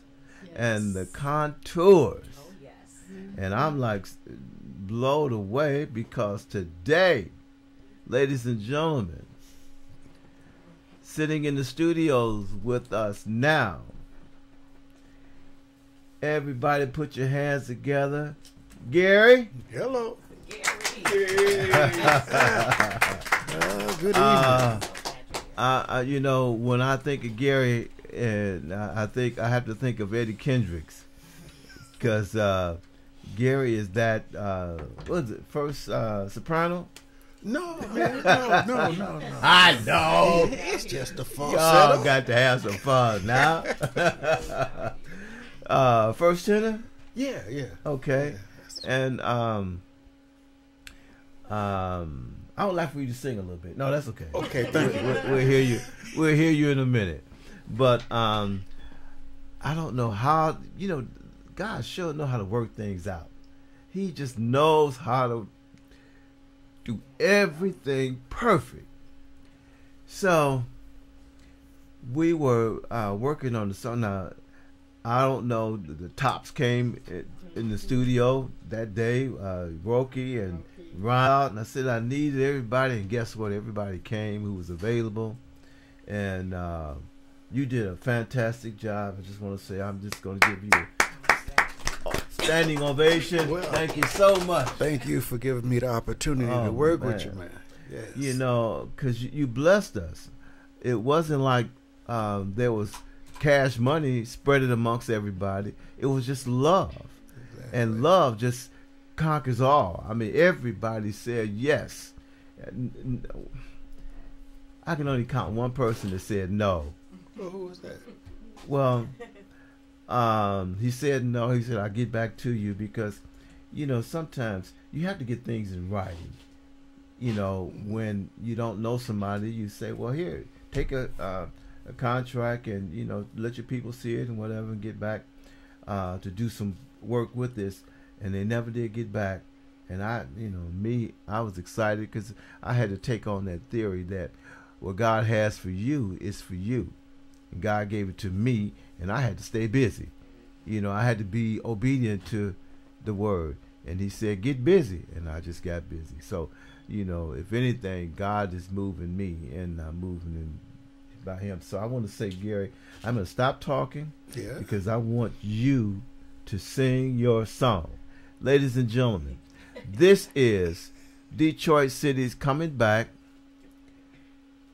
and the Contours. Oh, yes. And I'm like blown away because today, ladies and gentlemen, sitting in the studios with us now, everybody put your hands together. Gary. Hello. Gary. Good evening. You know, when I think of Gary, and I have to think of Eddie Kendricks, because Gary is that what is it, first soprano? No, man, no. I know. It's just a falsetto. Y'all got to have some fun now. First tenor? Yeah. Okay. And I would like for you to sing a little bit. No, that's okay. Okay, thank you. We'll hear you. We'll hear you in a minute. But I don't know how. You know, God sure know how to work things out. He just knows how to do everything perfect. So we were working on the song. Now, I don't know. The Tops came in the studio that day. Roki and Ron. And I said I needed everybody, and guess what? Everybody came who was available, and you did a fantastic job. I just want to say I'm just going to give you a standing ovation. Well, thank you so much. Thank you for giving me the opportunity to work with you, man. Yes. You know, because you blessed us. It wasn't like there was cash money spread it amongst everybody. It was just love. Exactly. And love just conquers all. I mean, everybody said yes. I can only count one person that said no. Well, who was that? Well, he said no. He said, I'll get back to you because, you know, sometimes you have to get things in writing. You know, when you don't know somebody, you say, well, here, take a contract and, you know, let your people see it and whatever and get back to do some work with this. And they never did get back. And I was excited because I had to take on that theory that what God has for you is for you. And God gave it to me, and I had to stay busy. You know, I had to be obedient to the word. And he said, get busy. And I just got busy. So, you know, if anything, God is moving me, and I'm moving in by him. So I want to say, Gary, I'm going to stop talking because I want you to sing your song. Ladies and gentlemen, this is Detroit City's Coming Back,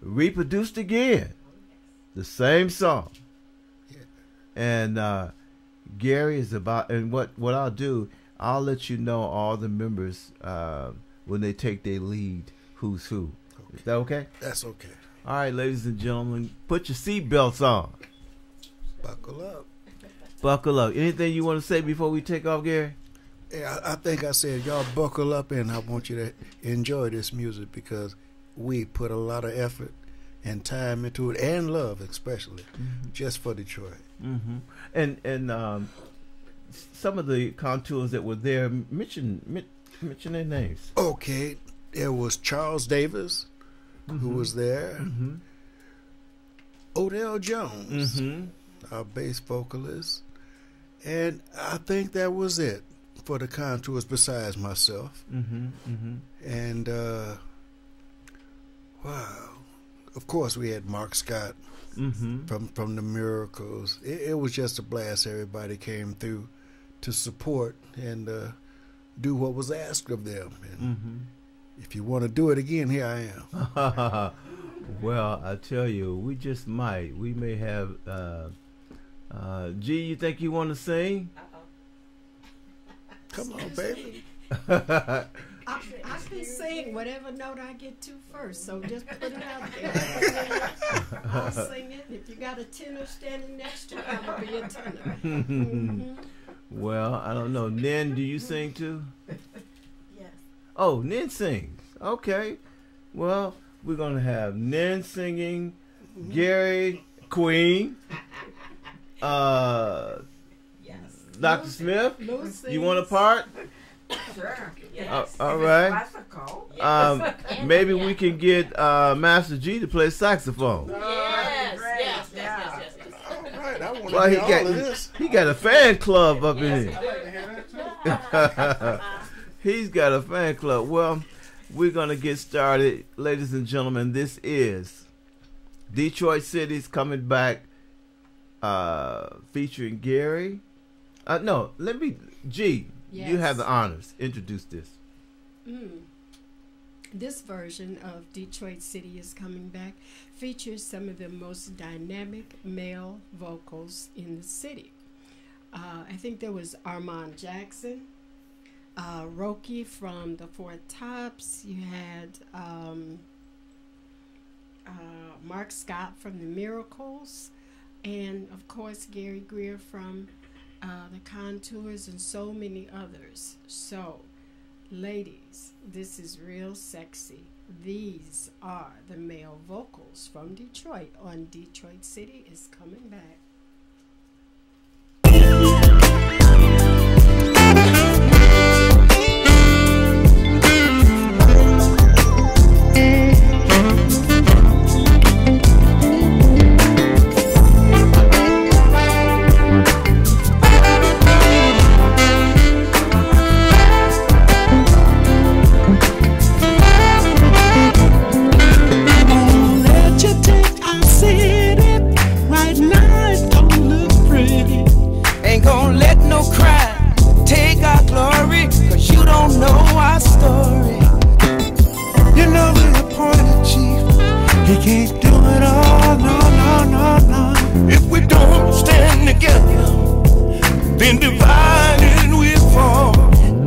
reproduced again, the same song. And Gary is about, and what I'll do, I'll let you know all the members when they take their lead, who's who. Okay. Is that okay? That's okay. All right, ladies and gentlemen, put your seatbelts on. Buckle up. Buckle up. Anything you want to say before we take off, Gary? Yeah, I think I said y'all buckle up, and I want you to enjoy this music because we put a lot of effort and time into it, and love especially, just for Detroit. Mm-hmm. And some of the contours that were there, mention their names. Okay, there was Charles Davis, who was there. Odell Jones, our bass vocalist, and I think that was it for the contours besides myself. And wow, of course we had Mark Scott from the Miracles. It was just a blast. Everybody came through to support and do what was asked of them. And if you want to do it again, here I am. Well, I tell you, we just might. We may have G, you think you want to sing? Come on, baby. I can sing whatever note I get to first, so just put it out there. I'll sing it. If you got a tenor standing next to it, I'm going to be a tenor. Mm-hmm. Well, I don't know. Nin, do you sing too? Yes. Oh, Nin sings. Okay. Well, we're going to have Nin singing, Gary, Queen, Yes. Dr. Smith, Lou you want a sings. part? Sure. Yes. All right. Classical. Maybe we can get Master G to play saxophone. Yes. All right, I want to Well, hear all of this. he got a fan club up in I'd here. like to hear that too. He's got a fan club. Well, we're going to get started. Ladies and gentlemen, this is Detroit City's coming back featuring Gary. No, G, you Yes. have the honors. Introduce this. This version of Detroit City is Coming Back features some of the most dynamic male vocals in the city. I think there was Armand Jackson, Roki from the Four Tops. You had Mark Scott from the Miracles, and of course Gary Greer from the Contours, and so many others. So, ladies, this is real sexy. These are the male vocals from Detroit on Detroit City is Coming Back. Let you take our city right now. It don't look pretty. Ain't gonna let no crime take our glory, cause you don't know our story. You know we appointed chief. He can't do it all. No. If we don't stand together, then divided we fall.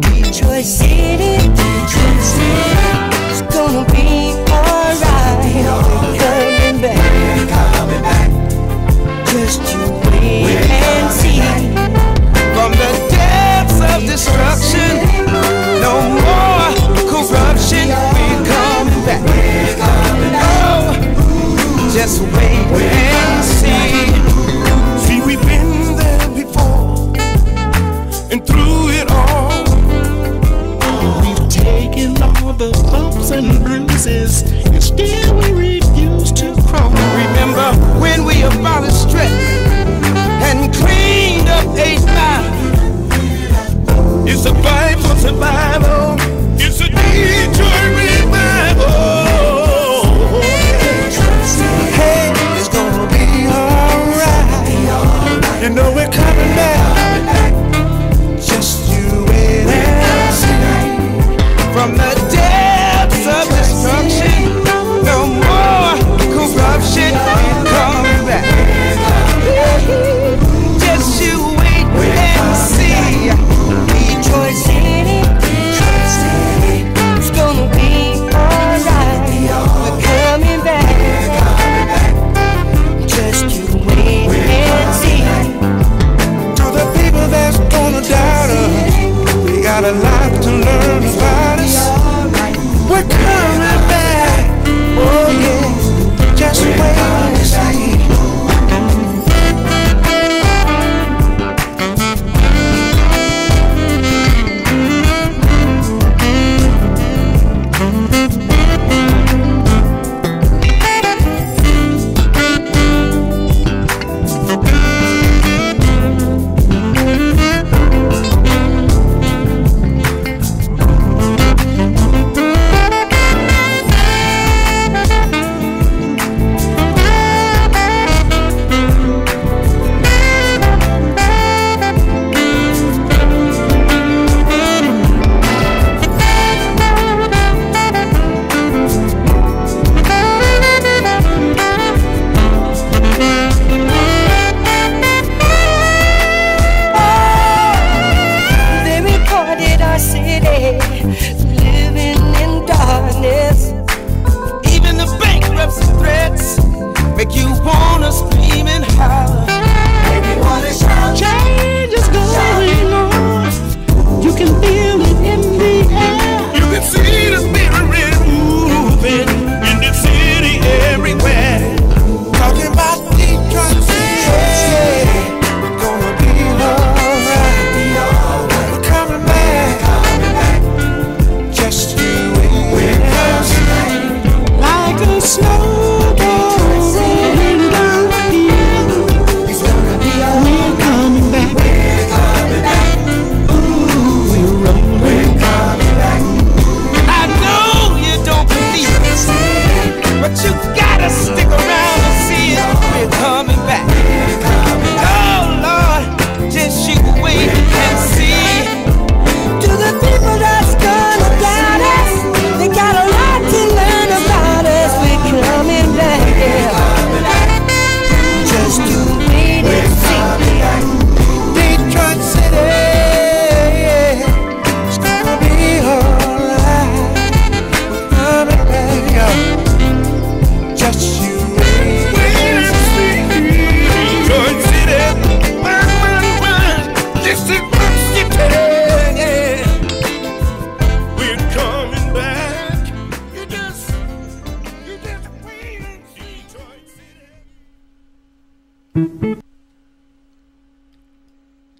Detroit City, it's gonna be alright. Coming back, just you wait and see. From the depths of destruction, no more corruption. We're coming back. Oh, just wait and see. See, we've been there before, and through it all, we've taken all the bumps and bruises, and still we refuse to crawl. Remember when we abolished stress and cleaned up 8 Mile? It's a fight for survival. It's a Detroit revival. Hey, it's gonna be alright. You know we're coming back. Just you wait and see. From the depths of destruction, no more corruption. We're coming back. Just you wait and see. Detroit City,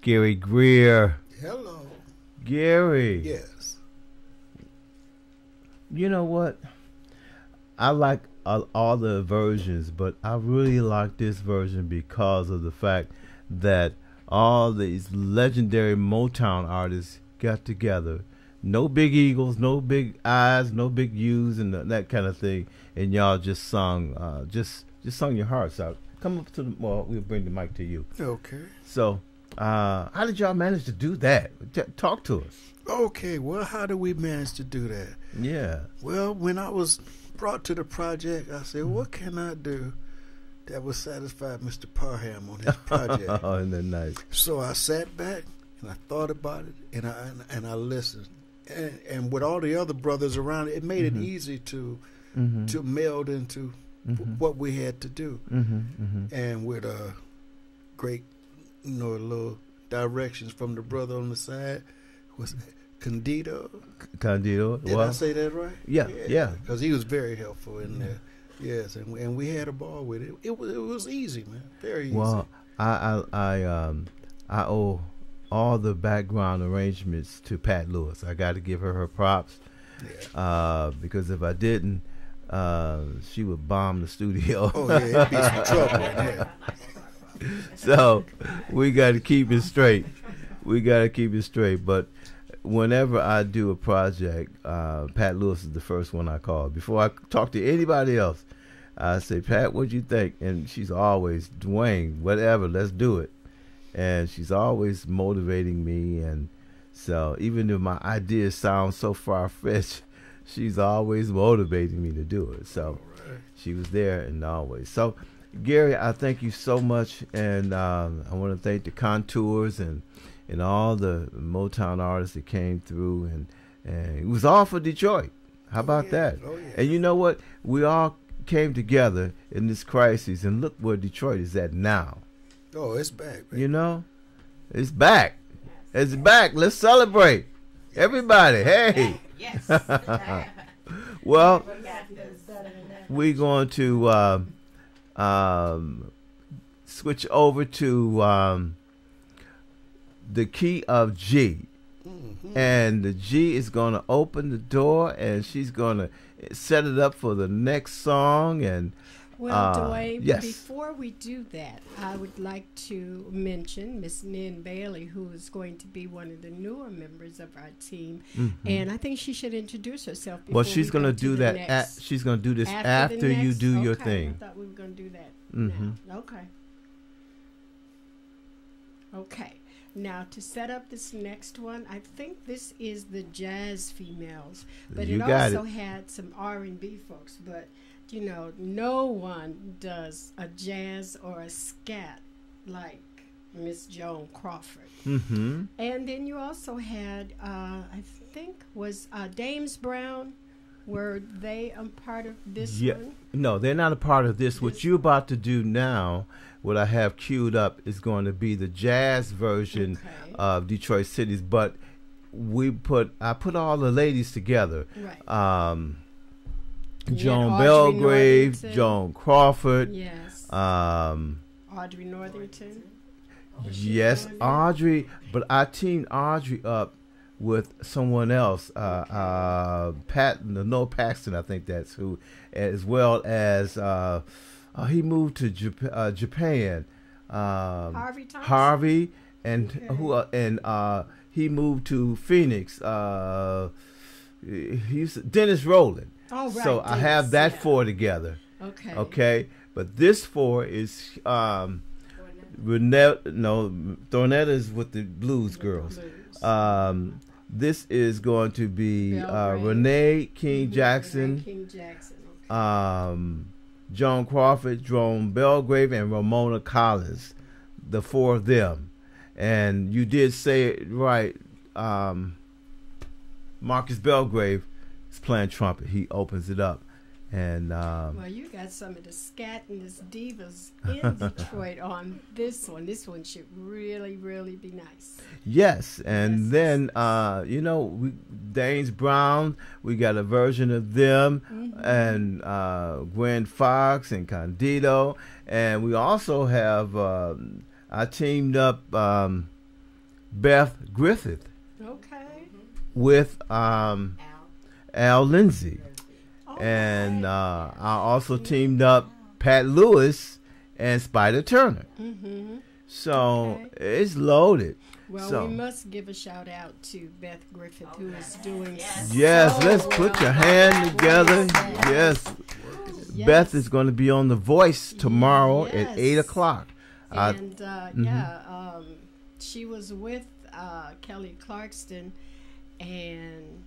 Gary Greer. Hello. Gary. Yes. You know what? I like all the versions, but I really like this version because of the fact that all these legendary Motown artists got together. No big eagles, no big I's, no big U's, and that kind of thing. And y'all just sung, just sung your hearts out. Come up to the, well, we'll bring the mic to you. Okay. So, how did y'all manage to do that? Talk to us. Okay, well, how did we manage to do that? Yeah. Well, when I was brought to the project, I said, what can I do that would satisfy Mr. Parham on his project? Oh, isn't that nice? So I sat back and I thought about it and I listened. And with all the other brothers around, it made it easy to meld into what we had to do. And with great, little directions from the brother on the side, was Candido. Did I say that right? Yeah. Because he was very helpful in there. Yes, and we had a ball with it. It was easy, man. Very easy. Well, I owe all the background arrangements to Pat Lewis. I got to give her props. Yeah. Because if I didn't, she would bomb the studio. Oh yeah, it'd be some trouble in there. So we got to keep it straight. But whenever I do a project, Pat Lewis is the first one I call. Before I talk to anybody else, I say, Pat, what'd you think? And she's always, Dwayne, whatever, let's do it. And she's always motivating me. And so even if my ideas sound so far-fetched, she's always motivating me to do it. So she was there and always. So, Gary, I thank you so much. And I want to thank the Contours and all the Motown artists that came through, and it was all for Detroit. How about that? Oh, yeah. And you know what? We all came together in this crisis, and look where Detroit is at now. Oh, it's back, baby. You know? It's back. It's back. Let's celebrate. Everybody, hey. Yes. Well, we're going to switch over to the key of G. And the G is going to open the door, and she's going to set it up for the next song. And well, Dwayne, yes. Before we do that, I would like to mention Miss Nin Bailey, who is going to be one of the newer members of our team, and I think she should introduce herself. Well, she's going to do that. She's going to do this after you do your thing. I thought we were going to do that. Now. Okay. Now, to set up this next one, I think this is the Jazz Females, but it also had some R&B folks, but no one does a jazz or a scat like Miss Joan Crawford. And then you also had, I think, was Dames Brown. Were they a part of this one? No, they're not a part of this. What you're about to do now, what I have queued up, is going to be the jazz version of Detroit Cities, but I put all the ladies together. Right. Joan Belgrave, Joan Crawford. Yes. Audrey Northington. Yes, Audrey. But I teamed Audrey up with someone else, Noah Paxton, I think that's who, as well as he moved to Japan. Harvey Thompson. Harvey, and he moved to Phoenix. He's Dennis Rowland. Oh, right. So I have that four together. Okay. But this four is Thornetta is with the Blues Girls. This is going to be Renee King Jackson, Joan Crawford, Joan Belgrave, and Ramona Collins, the four of them. And you did say it right. Marcus Belgrave is playing trumpet. He opens it up. And well, you got some of the scatinest divas in Detroit on this one. This one should really, really be nice. Yes, and then Danes Brown, we got a version of them, and Gwen Fox and Candido, and we also have I teamed up Beth Griffith Okay. with Al Lindsay. And I also teamed up Pat Lewis and Spider Turner. So it's loaded. Well, so, we must give a shout out to Beth Griffith, who is doing yes, so let's put your hand together. Yes. Beth is going to be on The Voice tomorrow at 8 o'clock. And she was with Kelly Clarkson, and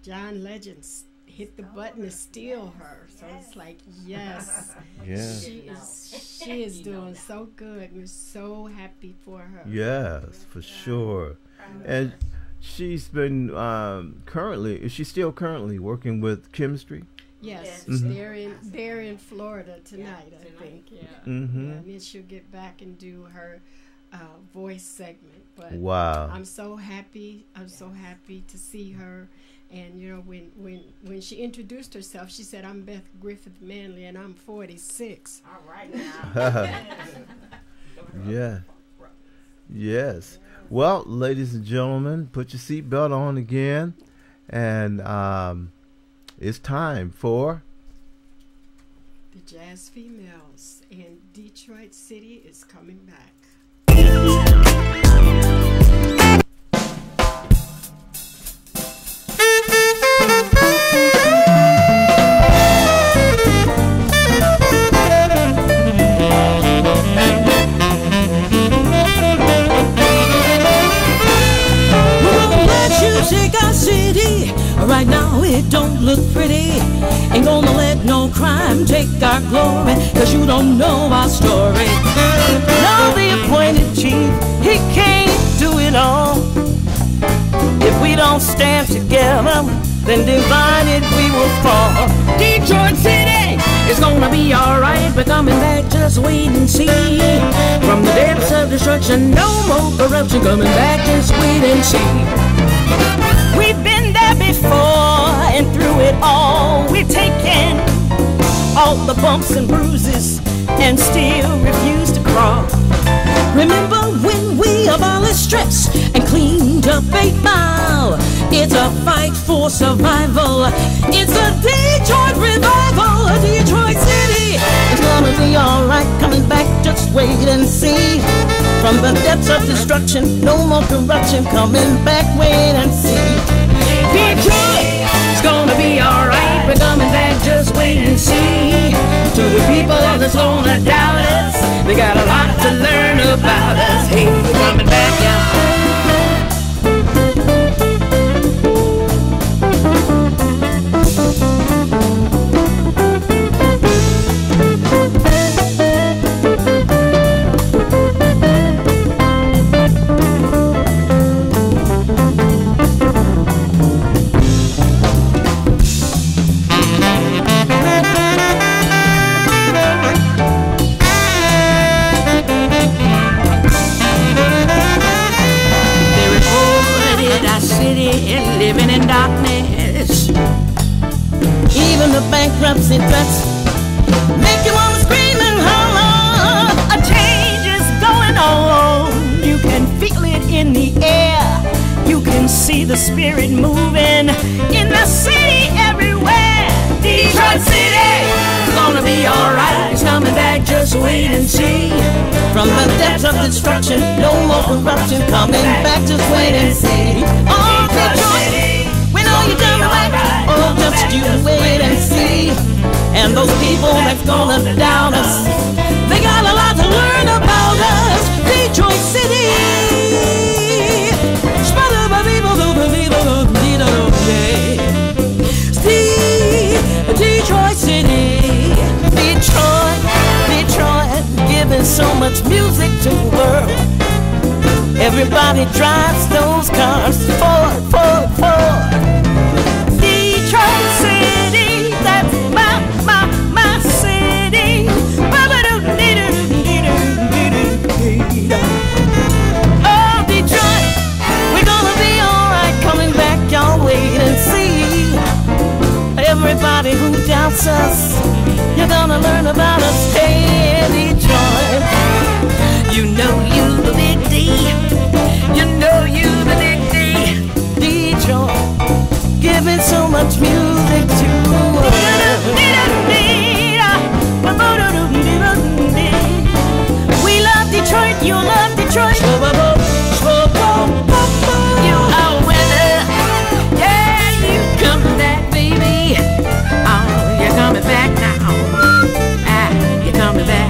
John Legend hit the button to steal her. So it's like, yes, she is doing so good. We're so happy for her. Yes, for sure. And she's been is she still currently working with Chemistry? Yes, they're in Florida tonight, I think. Yeah. And then she'll get back and do her voice segment. But wow, I'm so happy to see her. And you know, when she introduced herself, she said, "I'm Beth Griffith Manley, and I'm 46." All right now. Yeah. Yes. Well, ladies and gentlemen, put your seatbelt on again, and it's time for the Jazz Females, and Detroit City is coming back. Take our city, right now it don't look pretty. Ain't gonna let no crime take our glory, cause you don't know our story. Now the appointed chief, he can't do it all. If we don't stand together, then divided we will fall. Detroit City is gonna be alright, we're coming back, just wait and see. From the depths of destruction, no more corruption, coming back, just wait and see. We've been there before, and through it all, we've taken all the bumps and bruises, and still refuse to crawl. Remember when we abolished stress and cleaned up 8 Mile? It's a fight for survival. It's a Detroit revival. Detroit City is gonna be alright, coming back, just wait and see. From the depths of destruction, no more corruption, coming back, wait and see. Detroit is gonna be alright, we're coming back, just wait and see. To the people that's gonna doubt us, they got a lot to learn about us. Hey, we're coming back, yeah. Living in darkness, even the bankruptcy threats make you wanna scream and holler. A change is going on, you can feel it in the air, you can see the spirit moving in the city everywhere. Detroit City is gonna be alright, it's coming back, just wait and see. From the depths of destruction, no more corruption, coming back, just wait and see. Oh, Detroit, we know you're doing right, oh, just you wait and see. And those people that's gonna doubt us, they got a lot to learn about us. Detroit City, Detroit City, Detroit, giving so much music to the world. Everybody drives those cars forward. Detroit City, that's my city. Oh, Detroit, we're gonna be alright, coming back, y'all wait and see. Everybody who doubts us, you're gonna learn about us. Hey, Detroit, you know you the big D, you know giving so much music to we love Detroit, you love Detroit. You are winner. Yeah, you coming back, baby. Oh, you're coming back now. You're coming back.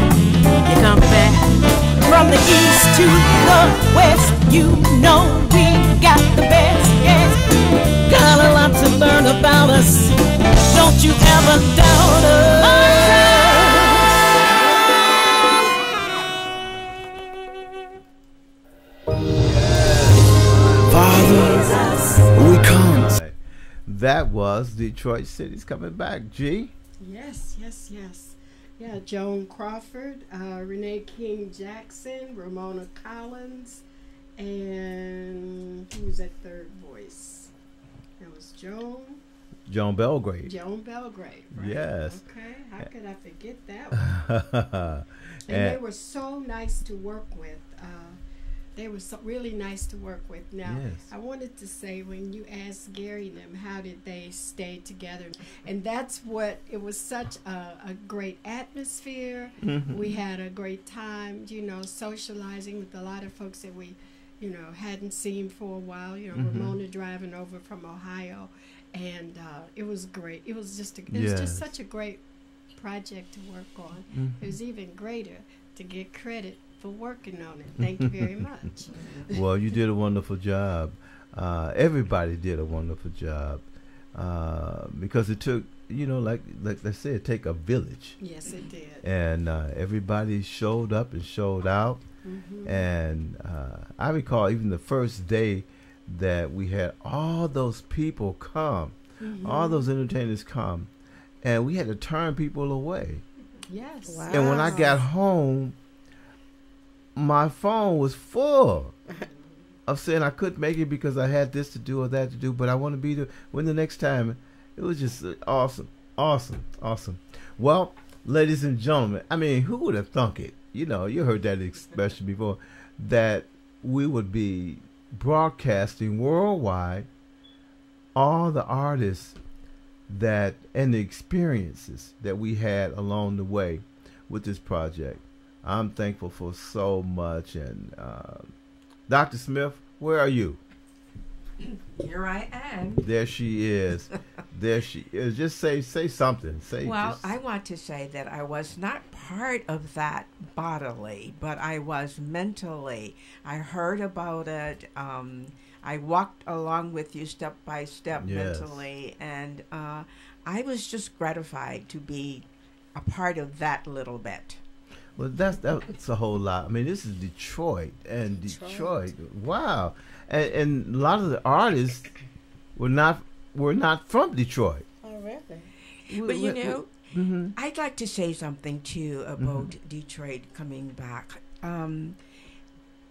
You're coming back. From the east to the west, you know we got the best. Yes, got a lot to learn about us. Don't you ever doubt us. Father, we come. That was Detroit City's Coming Back. G? Yes, yes, yes. Yeah, Joan Crawford, Renee King Jackson, Ramona Collins, and who was that third voice? That was Joan Belgrade. Joan Belgrade, right? Yes. Okay, how could I forget that one? and they were so nice to work with. They were so really nice to work with. Now, yes. I wanted to say, when you asked Gary and them, how did they stay together? And that's what, it was such a great atmosphere. Mm-hmm. We had a great time, you know, socializing with a lot of folks that we, you know, hadn't seen for a while. You know, Mm-hmm. Ramona driving over from Ohio. And it was great. It was just Yes. just such a great project to work on. Mhm. It was even greater to get credit for working on it. Thank you very much. Well, you did a wonderful job. Everybody did a wonderful job because it took, you know, like they said, take a village. Yes, it did. And everybody showed up and showed out. Mm-hmm. And I recall even the first day that we had all those people come, Mm-hmm. all those entertainers come, and we had to turn people away. Yes. Wow. And when I got home, my phone was full of saying I couldn't make it because I had this to do or that to do, but I want to be there when the next time. It was just awesome, awesome, awesome. Well, ladies and gentlemen, I mean, who would have thunk it? You know, you heard that expression before, that we would be broadcasting worldwide all the artists that and the experiences that we had along the way with this project. I'm thankful for so much. And Dr. Smith, where are you? Here I am. There she is. There she is. Just say something. Well, I want to say that I was not part of that bodily, but I was mentally. I heard about it. I walked along with you step by step mentally, and I was just gratified to be a part of that little bit. Well, that's a whole lot. I mean, this is Detroit, and Detroit. Wow, and a lot of the artists were not from Detroit. Oh, really? But you know, mm-hmm. I'd like to say something too about Detroit coming back.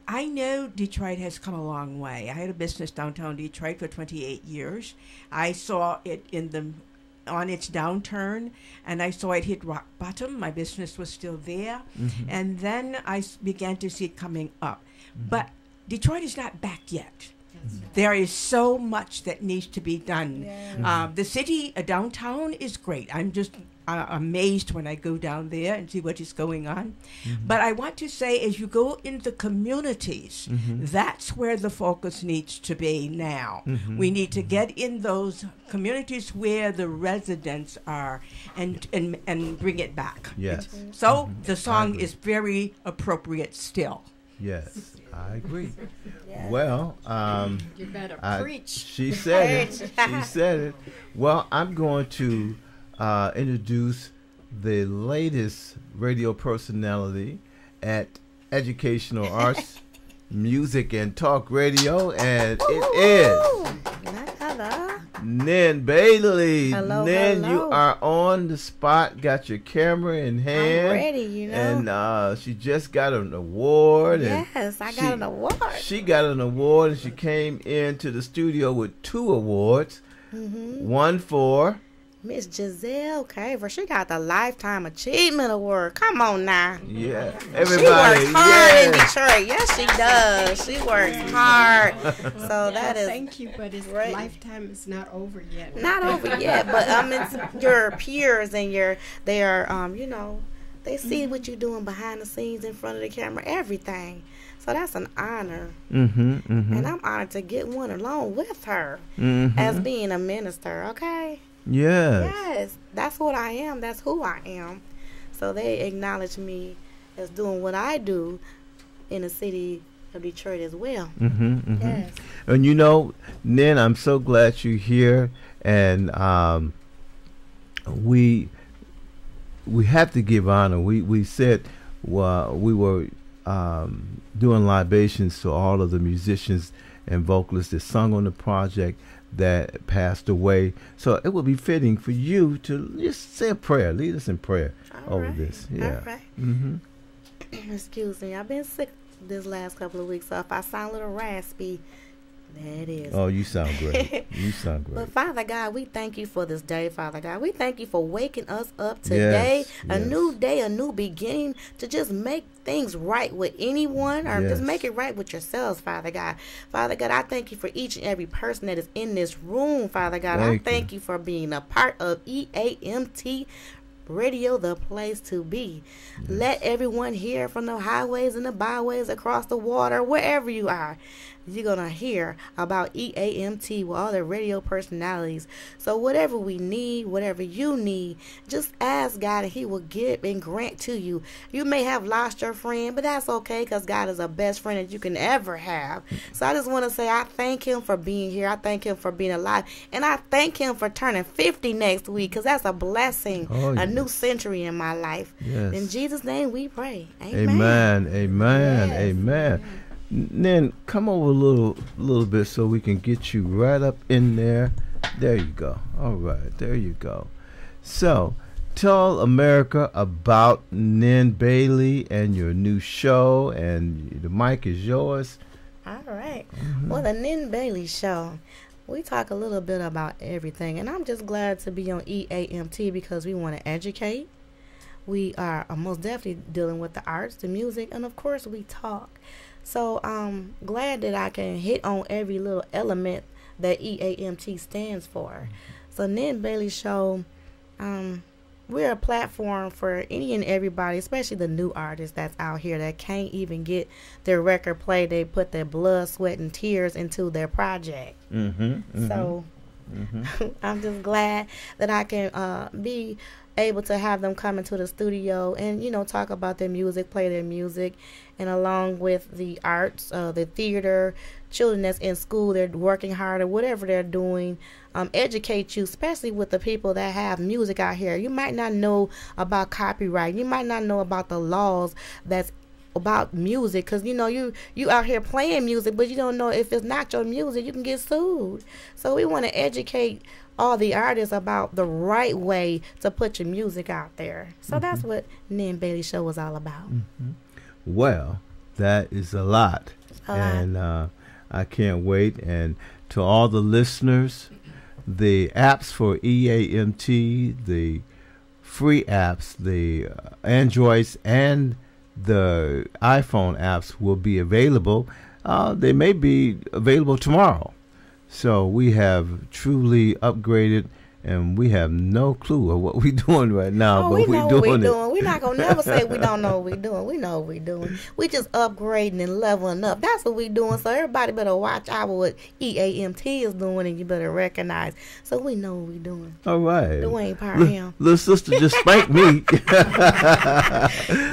I know Detroit has come a long way. I had a business downtown Detroit for 28 years. I saw it on its downturn, and I saw it hit rock bottom. My business was still there, and then I began to see it coming up. But Detroit is not back yet. There is so much that needs to be done. Yeah. The city downtown is great. I'm just amazed when I go down there and see what is going on. But I want to say, as you go into communities, that's where the focus needs to be now. We need to get in those communities where the residents are and bring it back. Yes. So the song is very appropriate still. Yes, I agree. Well, You better preach. She said it. She said it. Well, I'm going to introduce the latest radio personality at Educational Arts, Music and Talk Radio, and it is Nen Bailey. Hello, Nen, hello. you are on the spot. Got your camera in hand. I'm ready, you know. And she just got an award. Yes, I got an award. She got an award, and she came into the studio with 2 awards. One for Miss Giselle Caver. She got the Lifetime Achievement Award. Come on now. Yeah. She works hard in Detroit. Yes, she does. She works hard. So that is. Thank you, but it's lifetime is not over yet. Not over yet, but your peers and they are they see what you're doing behind the scenes, in front of the camera, everything. So that's an honor. And I'm honored to get one along with her as being a minister. Okay. Yes, that's what I am. That's who I am. So they acknowledge me as doing what I do in the city of Detroit as well. Yes. And Nen, I'm so glad you're here, and we have to give honor. We said we were doing libations to all of the musicians and vocalists that sung on the project that passed away. So it would be fitting for you to just say a prayer, lead us in prayer over this. Yeah. All right. Excuse me, I've been sick this last couple of weeks, so if I sound a little raspy, that is. Oh, you sound great. You sound great. But Father God, we thank you for this day, Father God. We thank you for waking us up today, a new day, a new beginning, to just make things right with anyone, or just make it right with yourselves, Father God. Father God, I thank you for each and every person that is in this room, Father God. I thank you for being a part of EAMT Radio, the place to be. Let everyone hear from the highways and the byways, across the water, wherever you are. You're going to hear about EAMT with all the radio personalities. So whatever we need, whatever you need, just ask God and he will give and grant to you. You may have lost your friend, but that's okay, because God is the best friend that you can ever have. So I just want to say I thank him for being here. I thank him for being alive. And I thank him for turning 50 next week, because that's a blessing, a new century in my life. In Jesus' name we pray. Amen. Amen. Amen. Then come over a little bit so we can get you right up in there. There you go. All right, there you go. So tell America about Nen Bailey and your new show, and the mic is yours. All right. Well, the Nen Bailey Show, we talk a little bit about everything, and I'm just glad to be on EAMT because we want to educate. We are most definitely dealing with the arts, the music, and of course we talk. So I'm glad that I can hit on every little element that EAMT stands for. So Nen Bailey Show, we're a platform for any and everybody, especially the new artists that's out here that can't even get their record played. They put their blood, sweat, and tears into their project. So I'm just glad that I can be able to have them come into the studio and, talk about their music, play their music, and along with the arts, the theater, children that's in school, they're working hard or whatever they're doing, educate you, especially with the people that have music out here. You might not know about copyright. You might not know about the laws that's about music, because you out here playing music, but you don't know if it's not your music, you can get sued. So we want to educate all the artists about the right way to put your music out there. So that's what Nen Bailey Show was all about. Well, that is a lot. And I can't wait. And to all the listeners, the apps for EAMT, the free apps, the Androids and the iPhone apps will be available. They may be available tomorrow. So we have truly upgraded, and we have no clue of what we're doing right now. But we're doing it. We're not going to never say we don't know what we're doing. We know what we're doing. We just upgrading and leveling up. That's what we're doing. So everybody better watch out what EAMT is doing, and you better recognize. So we know what we're doing. All right. Dwayne Parham. Little sister just spanked me.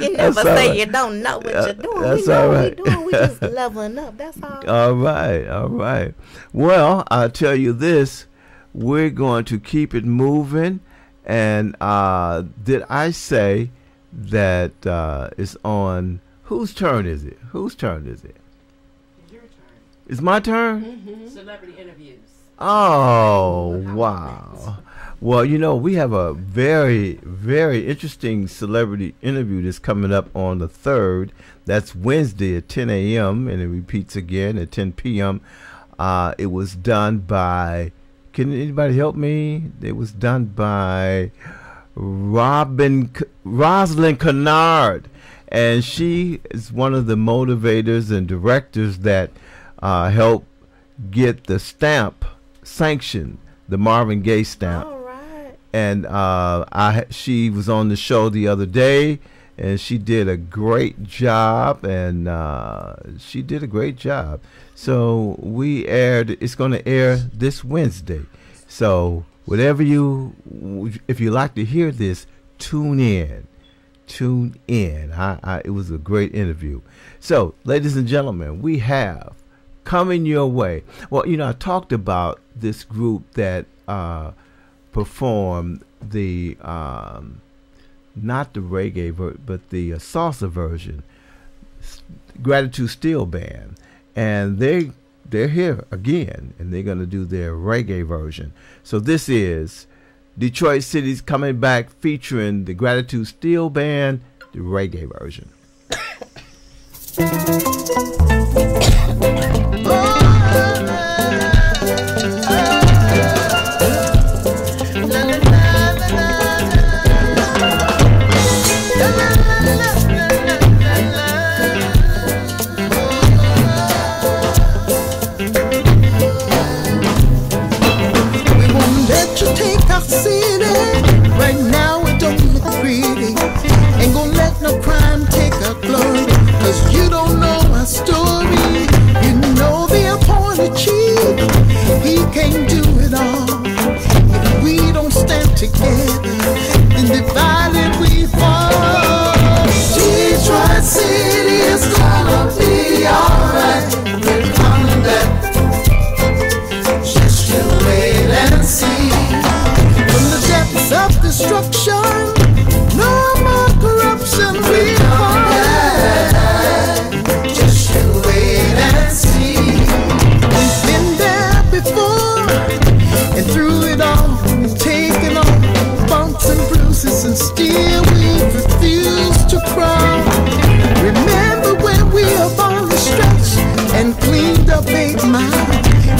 You never say you don't know what you're doing. That's we know all right. what we're doing. We're just leveling up. That's all. All right. All right. Well, I'll tell you this. We're going to keep it moving. And did I say that it's on, whose turn is it? Whose turn is it? It's your turn. It's my turn? Celebrity interviews. Oh, wow. Well, we have a very, very interesting celebrity interview that's coming up on the 3rd. That's Wednesday at 10 a.m. and it repeats again at 10 p.m. It was done by can anybody help me? It was done by Rosalind Kennard, and she is one of the motivators and directors that helped get the stamp sanctioned, the Marvin Gaye stamp. All right. And she was on the show the other day, and she did a great job, So we aired. It's going to air this Wednesday. So whatever if you like to hear this, tune in. It was a great interview. So, ladies and gentlemen, we have coming your way. Well, I talked about this group that performed the not the reggae but the salsa version, Gratitude Steel Band, and they're here again, and they're going to do their reggae version. So this is Detroit City's coming back, featuring the Gratitude Steel Band, the reggae version. Right now it don't look pretty. Ain't gonna let no crime take our glory, 'cause you don't know our story. You know the appointed chief, he can't do it all. If we don't stand together, then divided we fall. Detroit City is gonna be alright. We're coming back. Just you wait and see. Self-destruction, no more corruption, we come back. Just you wait and see. We've been there before, and through it all, we've taken on bumps and bruises, and still we refuse to cry. Remember when we abolished stretch and cleaned up 8 Mile?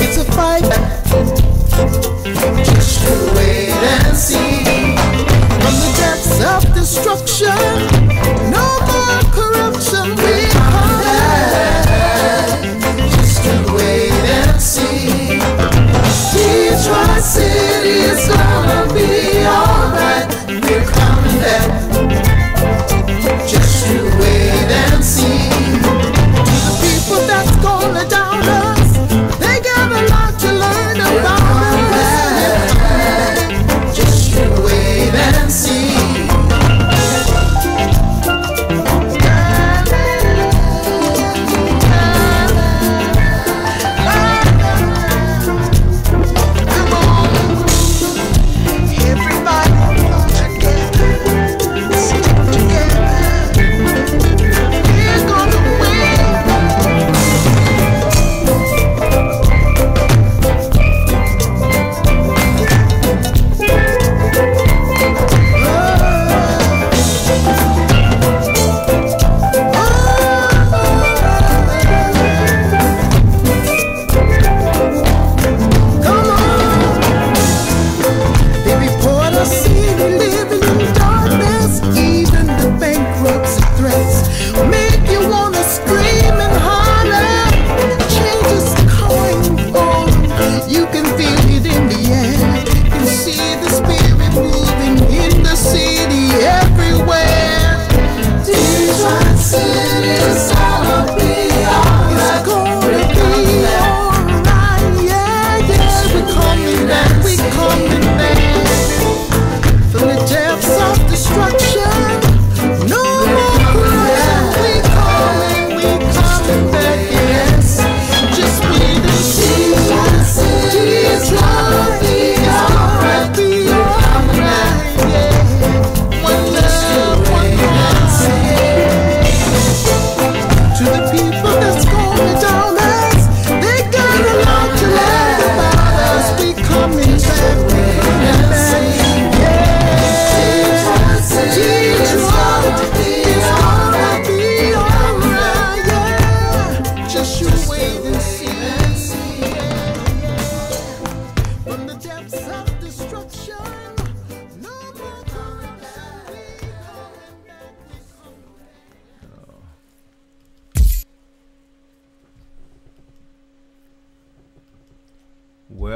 It's a fight. Just you wait and see. From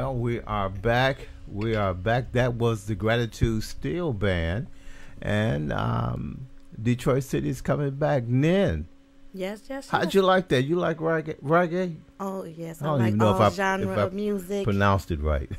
Well, we are back. We are back. That was the Gratitude Steel Band, and Detroit City is coming back. Nin, Yes, yes, how'd yes. you like that? You like reggae? Reggae? Oh, yes. I I don't like even know all if genre I of music. pronounced it right.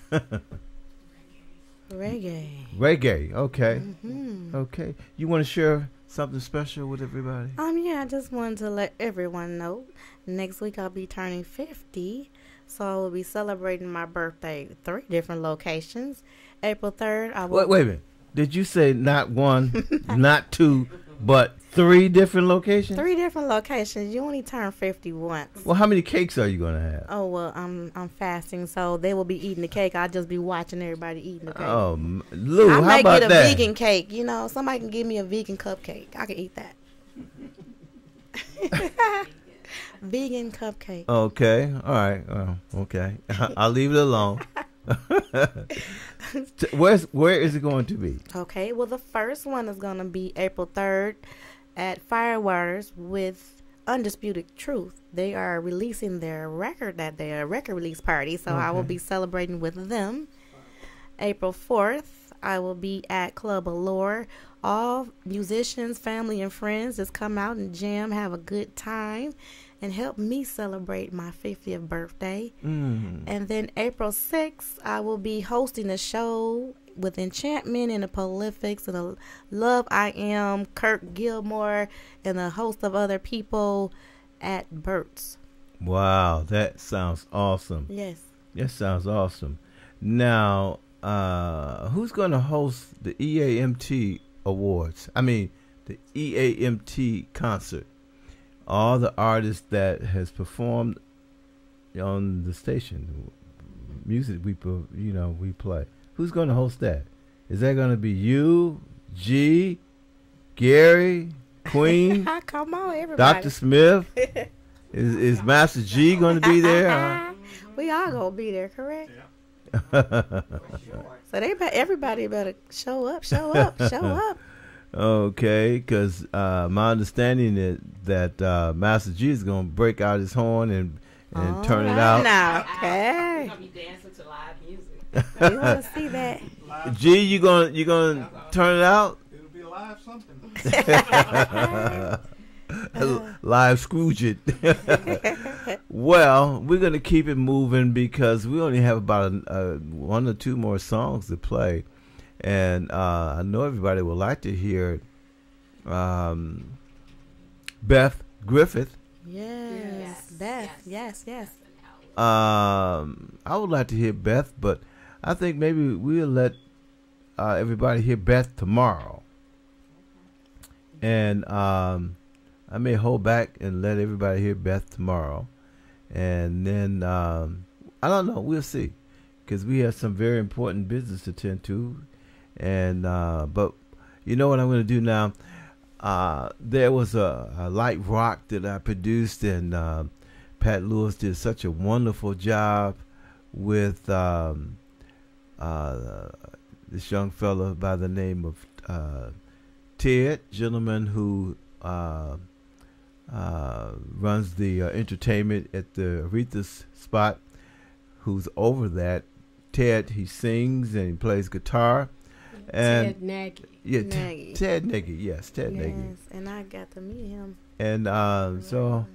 Reggae. Reggae. Okay. Mhm. Okay. You want to share something special with everybody? Yeah, I just wanted to let everyone know next week I'll be turning 50, so I will be celebrating my birthday at 3 different locations. April 3rd, I will. Wait a minute. Did you say not one, not two, but 3 different locations? 3 different locations. You only turn 50 once. Well, how many cakes are you going to have? Oh, well, I'm fasting, so they will be eating the cake. I'll just be watching everybody eating the cake. Oh, Lou, I how might about get a that? vegan cake. You know, somebody can give me a vegan cupcake. I can eat that. Vegan cupcake. Okay. All right. Okay. I'll leave it alone. Where is it going to be? Okay, well, the first one is going to be April 3rd at Firewaters with Undisputed Truth. They are releasing their record that day, a record release party, so I will Okay. be celebrating with them. April 4th, I will be at Club Allure. All musicians, family, and friends just come out and jam, have a good time, and help me celebrate my 50th birthday. And then April 6th, I will be hosting a show with Enchantment and the Prolifics and Love I Am, Kirk Gilmore, and a host of other people at Burt's. Wow, that sounds awesome. Yes. That sounds awesome. Now, who's going to host the EAMT Awards? I mean, the EAMT concert. All the artists that has performed on the station, music we play. Who's going to host that? Is that going to be you, G, Gary, Queen, Come on, everybody. Dr. Smith? Is Master G going to be there? We all going to be there, correct? So everybody better show up. Okay, because my understanding is that Master G is going to break out his horn and turn it out. Now, okay. We're gonna be dancing to live music. We want to see that. G, you gonna turn it out? It'll be a live something. Live Scrooge it. Well, we're gonna keep it moving because we only have about 1 or 2 more songs to play, and I know everybody would like to hear Beth Griffith. Yes, Beth. Yes. I would like to hear Beth, but I think maybe we'll let everybody hear Beth tomorrow. And I may hold back and let everybody hear Beth tomorrow. And then, I don't know, we'll see. Because we have some very important business to tend to. And but you know what I'm going to do now? There was a light rock that I produced, and Pat Lewis did such a wonderful job with this young fella by the name of Ted, gentleman who runs the entertainment at the Aretha's spot, who's over that. Ted, he sings and he plays guitar. And Ted Nagy. Yeah, Nagy. Ted Nagy. Yes, Ted Nagy. Yes, and I got to meet him. And so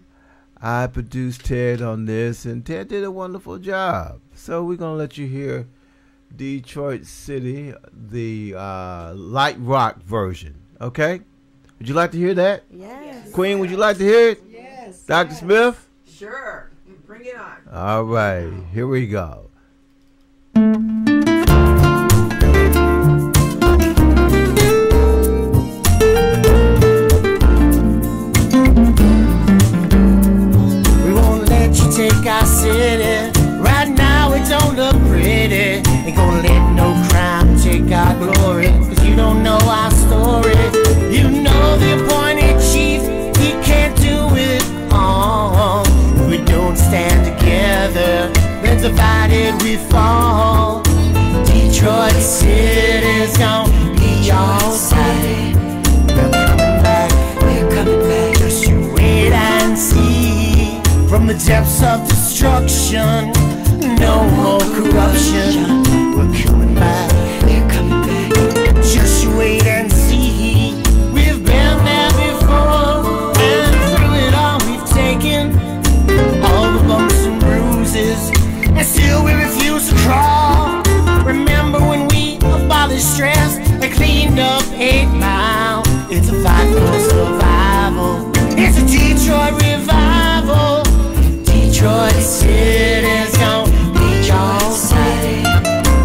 I produced Ted on this, and Ted did a wonderful job. So we're going to let you hear Detroit City, the light rock version. Okay? Would you like to hear that? Yes. Queen, would you like to hear it? Yes. Dr. Smith? Sure. Bring it on. All right. Here we go. Take our city. Right now it don't look pretty. Ain't gonna let no crime take our glory. Cause you don't know our story. You know the appointed chief, he can't do it all. If we don't stand together, then divided we fall. Detroit City's gonna be alright. We're coming back. Just you wait and see. From the depths of destruction, no more corruption. We're coming back. We're coming back. Just you wait and see. We've been there before, and through it all we've taken all the bumps and bruises, and still we refuse to crawl. Remember when we abolished stress and cleaned up 8 Mile? It's a fight for survival. It's a Detroit revival. Detroit City's gonna be your city.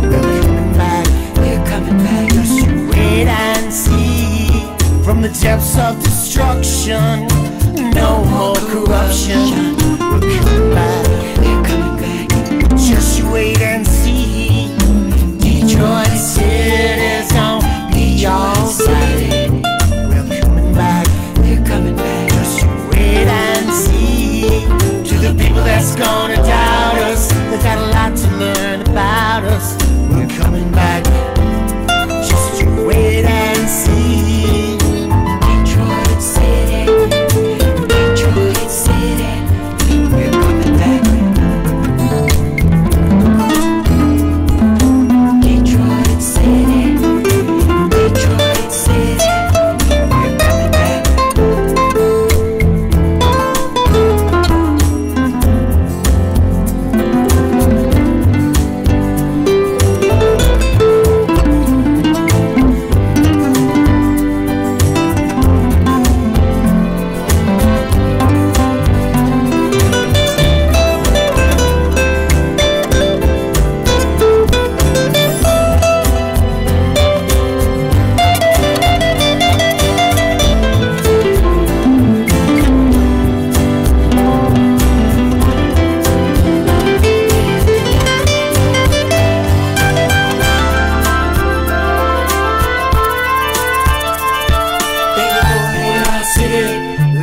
We're coming back. We're coming back. Just you wait and see. From the depths of destruction, no more corruption. We're coming back. We're coming back. Just you wait and see. Detroit City's gonna be your city. We're coming back. We're coming back. Just you wait and see. To the people that's gonna doubt us, they've got a lot to learn about us. We're coming back. Just you wait and see. Detroit City. Detroit City. We're coming back. Detroit City. Detroit City. We're coming back.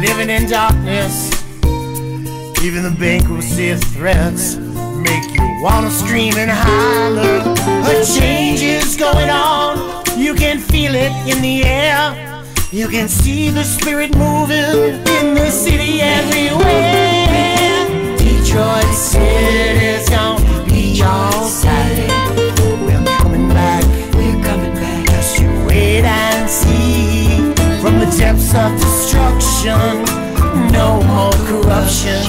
Living in darkness, even the bankruptcy of threats make you wanna scream and holler. A change is going on, you can feel it in the air. You can see the spirit moving in the city everywhere. Detroit City's gonna be your city. We're coming back. We're coming back. Just you wait and see. From the depths of destruction, no more corruption.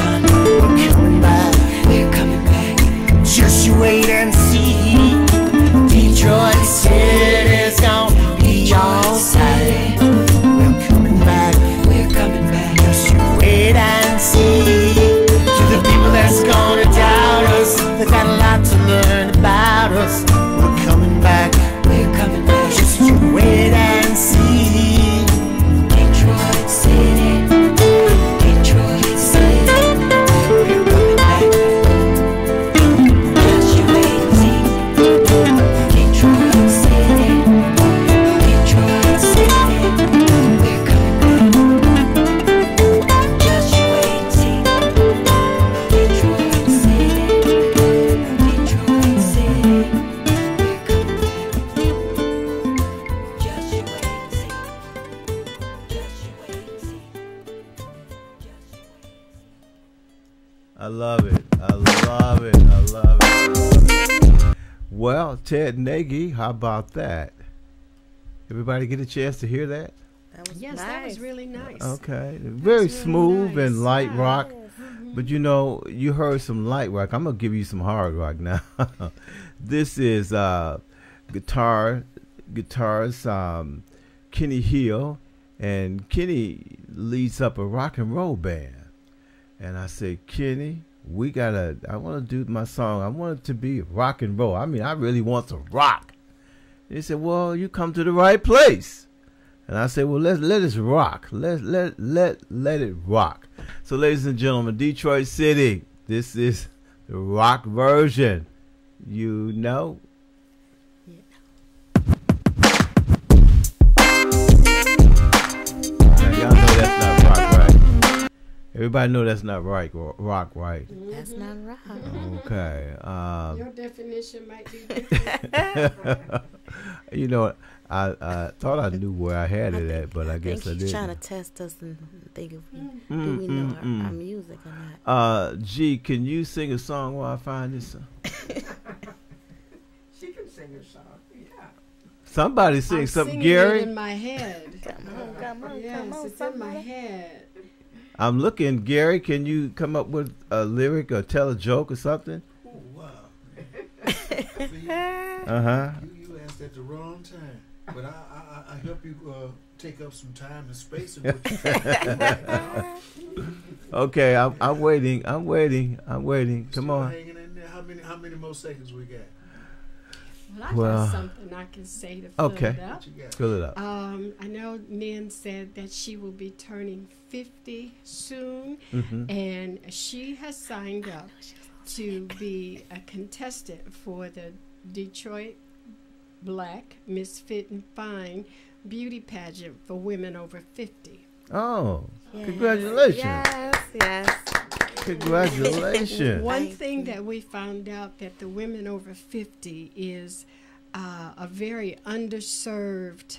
We're coming back. We're coming back. Just you wait and see. Detroit City's gonna be your city. We're coming back. We're coming back. Just you wait and see. To the people that's gonna doubt us, they've got a lot to learn about us. We're coming back. We're coming back. Just you wait and see. Detroit City. Detroit City. We're coming back. Just you wait and see. Detroit City. Detroit City. We're coming back. Just you wait and see. Detroit City. Detroit City. We're coming back. Just you wait and see. Just you wait and see. I love it. I love it. I love it. Well, Ted Nagy, how about that? Everybody get a chance to hear that? Yes, that was really nice. Okay. Very really smooth nice. and light rock. But you know, you heard some light rock. I'm going to give you some hard rock now. This is guitars, Kenny Hill. And Kenny leads up a rock and roll band. And I said, Kenny, I want to do my song. I want it to be rock and roll. I mean, I really want to rock. He said, well, you come to the right place. And I said, well, let us rock. Let it rock. So, ladies and gentlemen, Detroit City, this is the rock version. You know? Now, y'all know that's not rock, right? Everybody know that's not rock, right? That's not rock. Okay. Your definition might be different. You know, I thought I knew where I had it at, but I guess I he's didn't. Trying to test us and think if do we know our music or not. G, can you sing a song while I find this? Somebody sing I'm something, singing Gary. it in my head. Come on, Yes, it's in my head. I'm looking, Gary. Can you come up with a lyric or tell a joke or something? Oh, wow. Uh-huh. You asked at the wrong time. But I help you take up some time and space. And Okay, I'm waiting. I'm waiting. Come on. Hanging in there. How many more seconds we got? Well, I got something I can say to fill it up. Fill it up. I know Nin said that she will be turning 50 soon, and she has signed up to be a contestant for the Detroit Black Misfit and Fine beauty pageant for women over 50. Oh, congratulations. Yes. Congratulations. One thing that we found out that the women over 50 is a very underserved,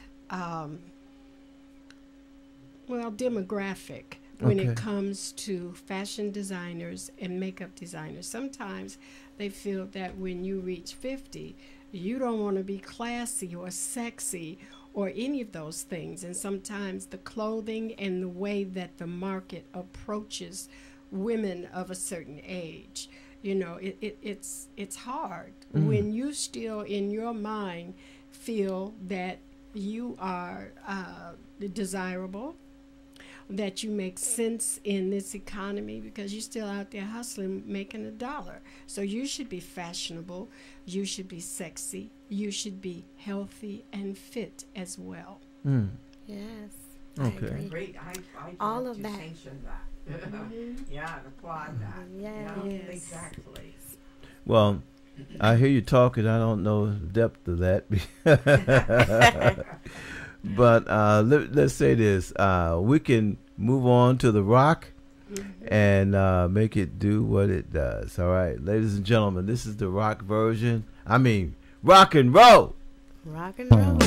demographic when it comes to fashion designers and makeup designers. Sometimes they feel that when you reach 50, you don't want to be classy or sexy or any of those things. And sometimes the clothing and the way that the market approaches women of a certain age, it's hard when you still in your mind feel that you are desirable, that you make sense in this economy because you're still out there hustling, making a dollar. So you should be fashionable, you should be sexy, you should be healthy and fit as well. Yes. Okay. I agree. Great. I All of that. sanction that. Yeah, and applaud that. Yes. Yeah, exactly. Well, I hear you talking. I don't know the depth of that. But let's say this. We can move on to the rock and make it do what it does. All right, ladies and gentlemen, this is the rock version. I mean, rock and roll. Rock and roll.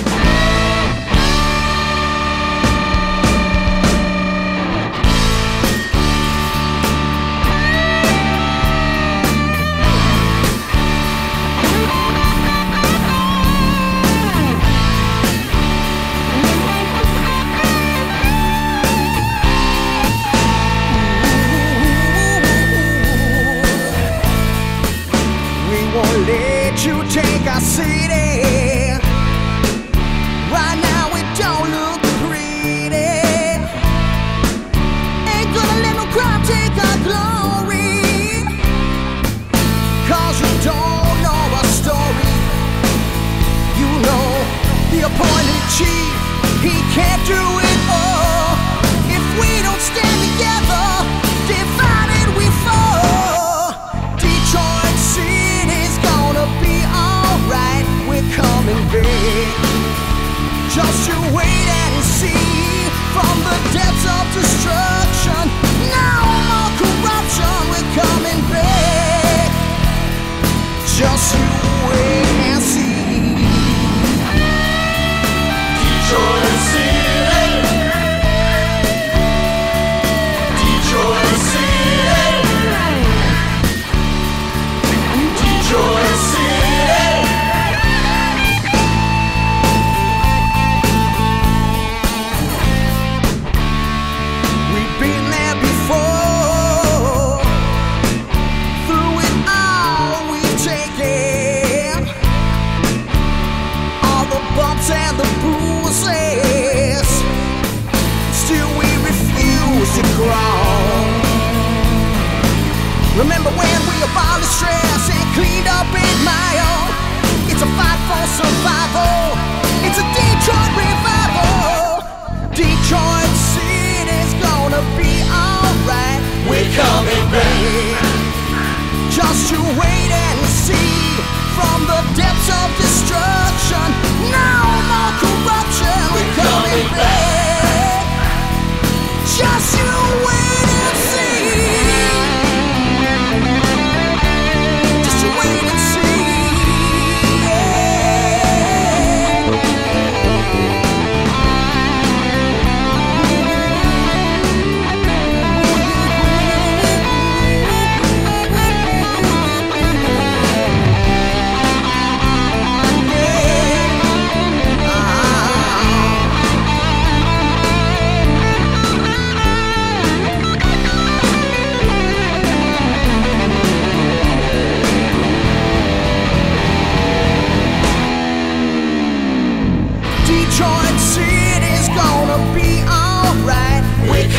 Let you take our city. Right now it don't look pretty. Ain't gonna let no crowd take our glory. Cause you don't know our story. You know the appointed chief, he can't do it all. If we don't stand together, divided we fall. Detroit City's gonna be alright, we're coming back. Just you wait and see. From the depths of destruction, no more corruption, we're coming back. Just you wait and see. Detroit City, Detroit City, Detroit City. We've been there before. Through it all we've taken.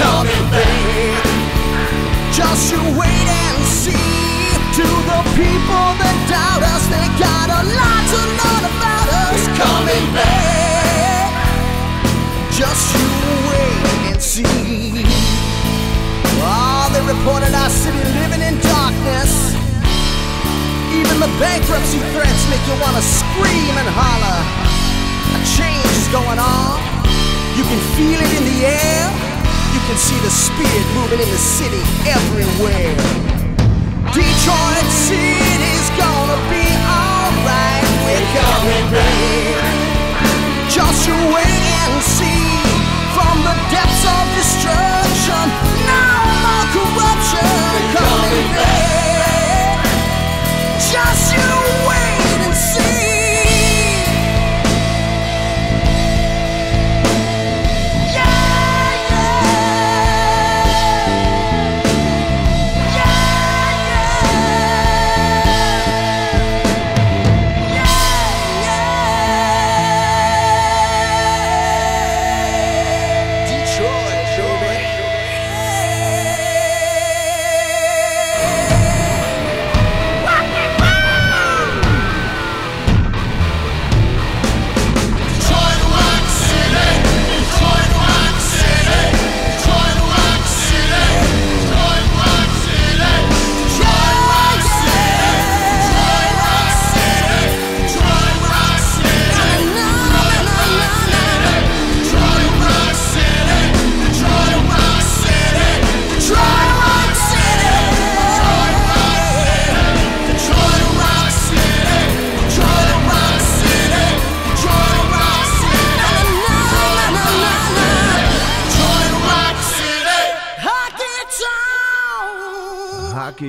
coming back. Just you wait and see. To the people that doubt us, they got a lot to learn about us. Coming back. Just you wait and see. Oh, they reported our city living in darkness. Even the bankruptcy threats make you want to scream and holler. A change is going on. You can feel it in the air. You can see the spirit moving in the city everywhere. Detroit City's gonna be alright. We're coming back. Just you wait and see. From the depths of destruction, no more corruption. We're coming back. Just you wait and see.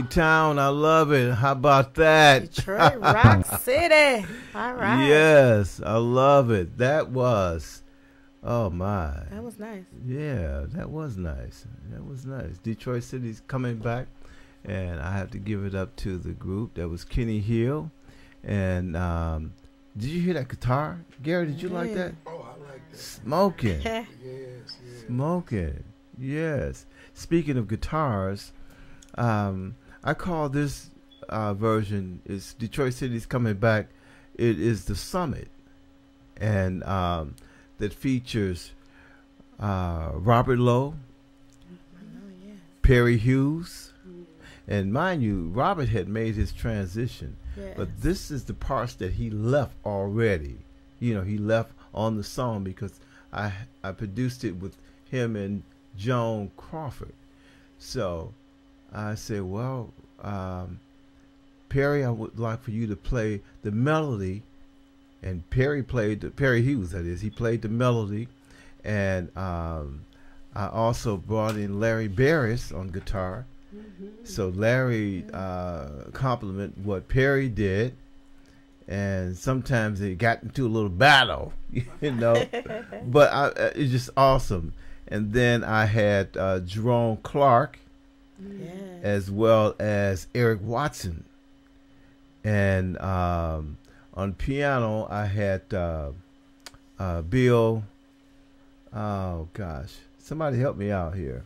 Town, I love it. How about that? Detroit Rock City. All right. Yes, I love it. That was, oh my. That was nice. Yeah, that was nice. That was nice. Detroit City's coming back, and I have to give it up to the group. That was Kenny Hill, and did you hear that guitar, Gary? Did you like that? Oh, I like that. Smoking. Yes. Smoking. Yes. Speaking of guitars, I call this version is Detroit City's coming back. It is the Summit, and that features Robert Lowe, Perry Hughes, and mind you, Robert had made his transition, but this is the parts that he left already. You know, he left on the song because I produced it with him and Joan Crawford. So I said, well, Perry, I would like for you to play the melody, and Perry Hughes, that is, he played the melody, and I also brought in Larry Barris on guitar. So Larry complimented what Perry did, and sometimes they got into a little battle, you know, but it's just awesome. And then I had Jerome Clark, as well as Eric Watson, and on piano I had Bill. Oh gosh, somebody help me out here.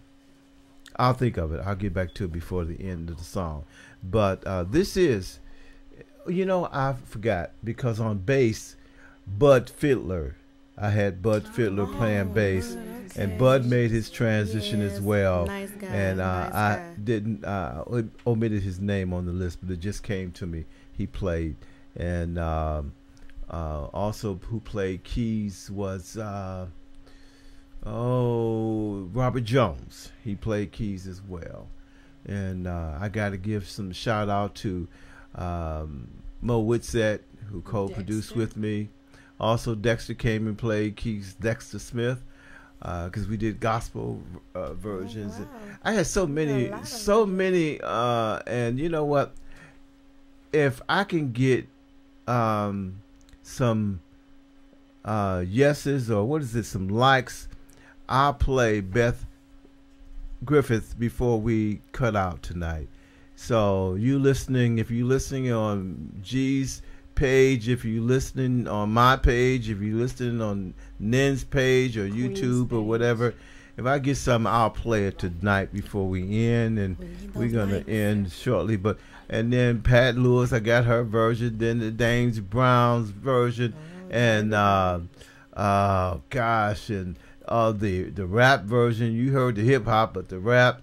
I'll think of it. I'll get back to it before the end of the song. But this is, you know, I forgot because on bass, Bud Fiddler. I had Bud Fiddler playing bass, and Bud made his transition as well. Nice guy, and nice I guy. didn't omitted his name on the list, but it just came to me. He played, and also who played keys was Robert Jones. He played keys as well, and I got to give some shout out to Mo Whitsett, who co-produced with me. Also, Dexter came and played keys. Dexter Smith, because we did gospel versions. Oh, wow. I had so many, and you know what? If I can get some yeses, or what is it, some likes, I'll play Beth Griffith before we cut out tonight. So you listening, if you're listening on G's page, if you're listening on my page, if you're listening on Nin's page or YouTube or whatever, if I get something, I'll play it tonight before we end, and we're gonna end shortly. But and then Pat Lewis, I got her version. Then the James Brown's version, and gosh, and the rap version. You heard the hip hop, but the rap.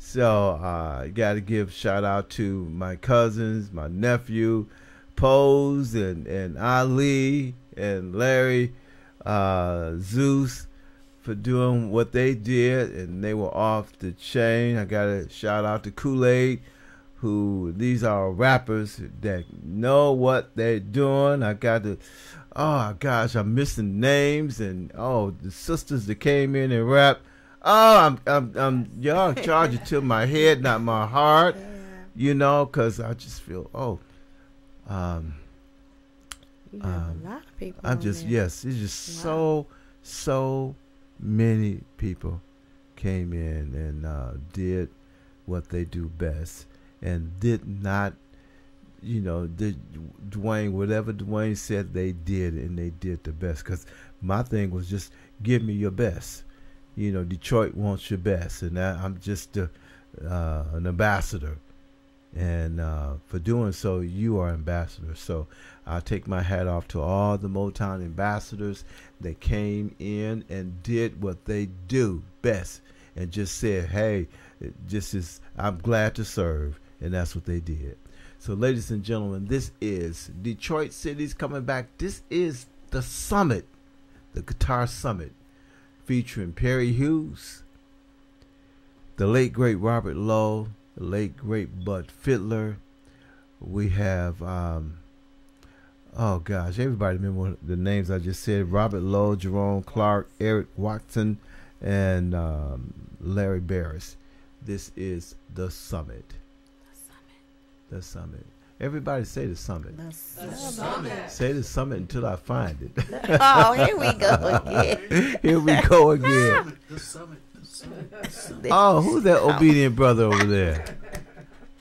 So I got to give shout out to my cousins, my nephew, Pose, and Ali and Larry, Zeus, for doing what they did, and they were off the chain. I got to shout out to Kool-Aid, who these are rappers that know what they're doing. I got to, oh gosh, I'm missing names, and the sisters that came in and rapped. I'm y'all charge it to my head, not my heart, you know, because I just feel you have a lot of people. I'm just it's just so many people came in and did what they do best, and did not, did Dwayne, whatever Dwayne said they did, and they did the best. Because my thing was just give me your best. Detroit wants your best, and I'm just an ambassador, and for doing so, you are ambassador. So I take my hat off to all the Motown ambassadors that came in and did what they do best, and just said, "Hey, I'm glad to serve," and that's what they did. So, ladies and gentlemen, this is Detroit City's coming back. This is the Summit, the Guitar Summit, featuring Perry Hughes, the late great Robert Lowe, the late great Bud Fiddler. We have, everybody remember the names I just said: Robert Lowe, Jerome Clark, Eric Watson, and Larry Barris. This is the Summit. The Summit. Everybody say the Summit. The Summit. Say the Summit until I find it. Oh, here we go again. Here we go again. The Summit. The Summit. The Summit. Oh, who's that obedient brother over there?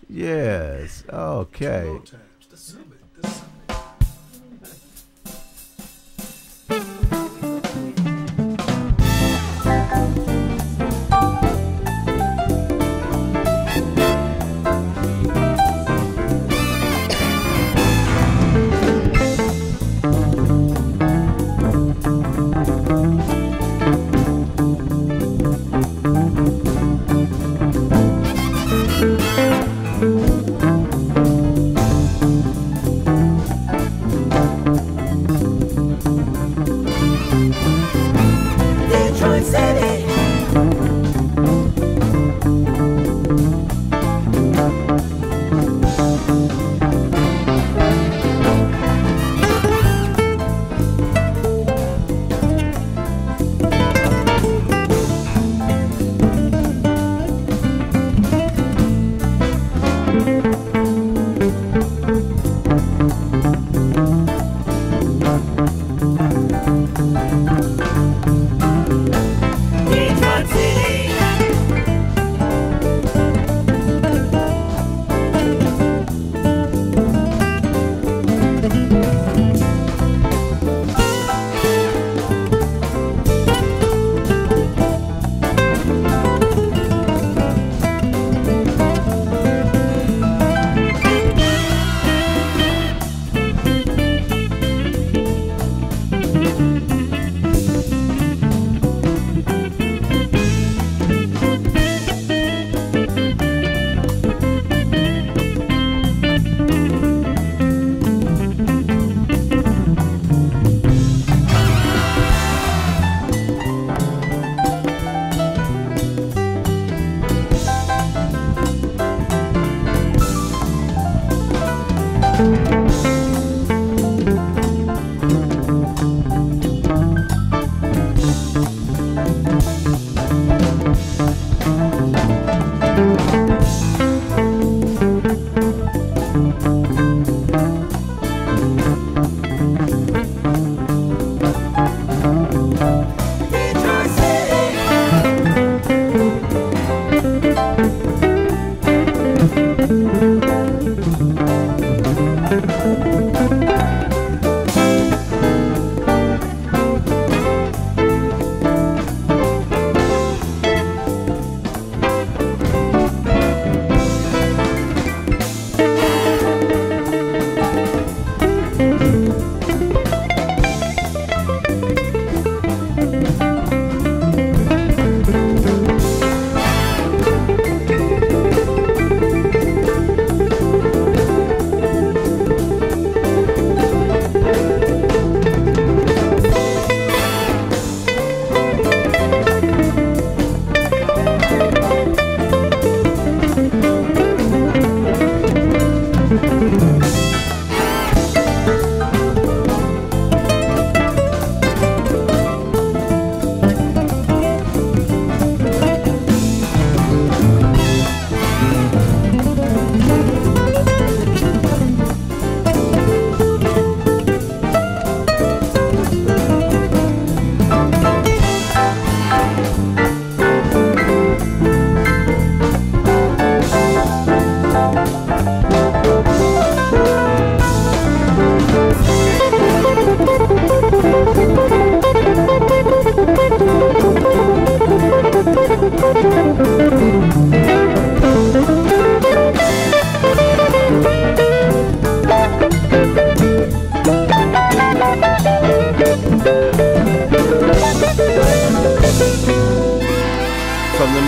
Yes. Okay. The Summit. The Summit.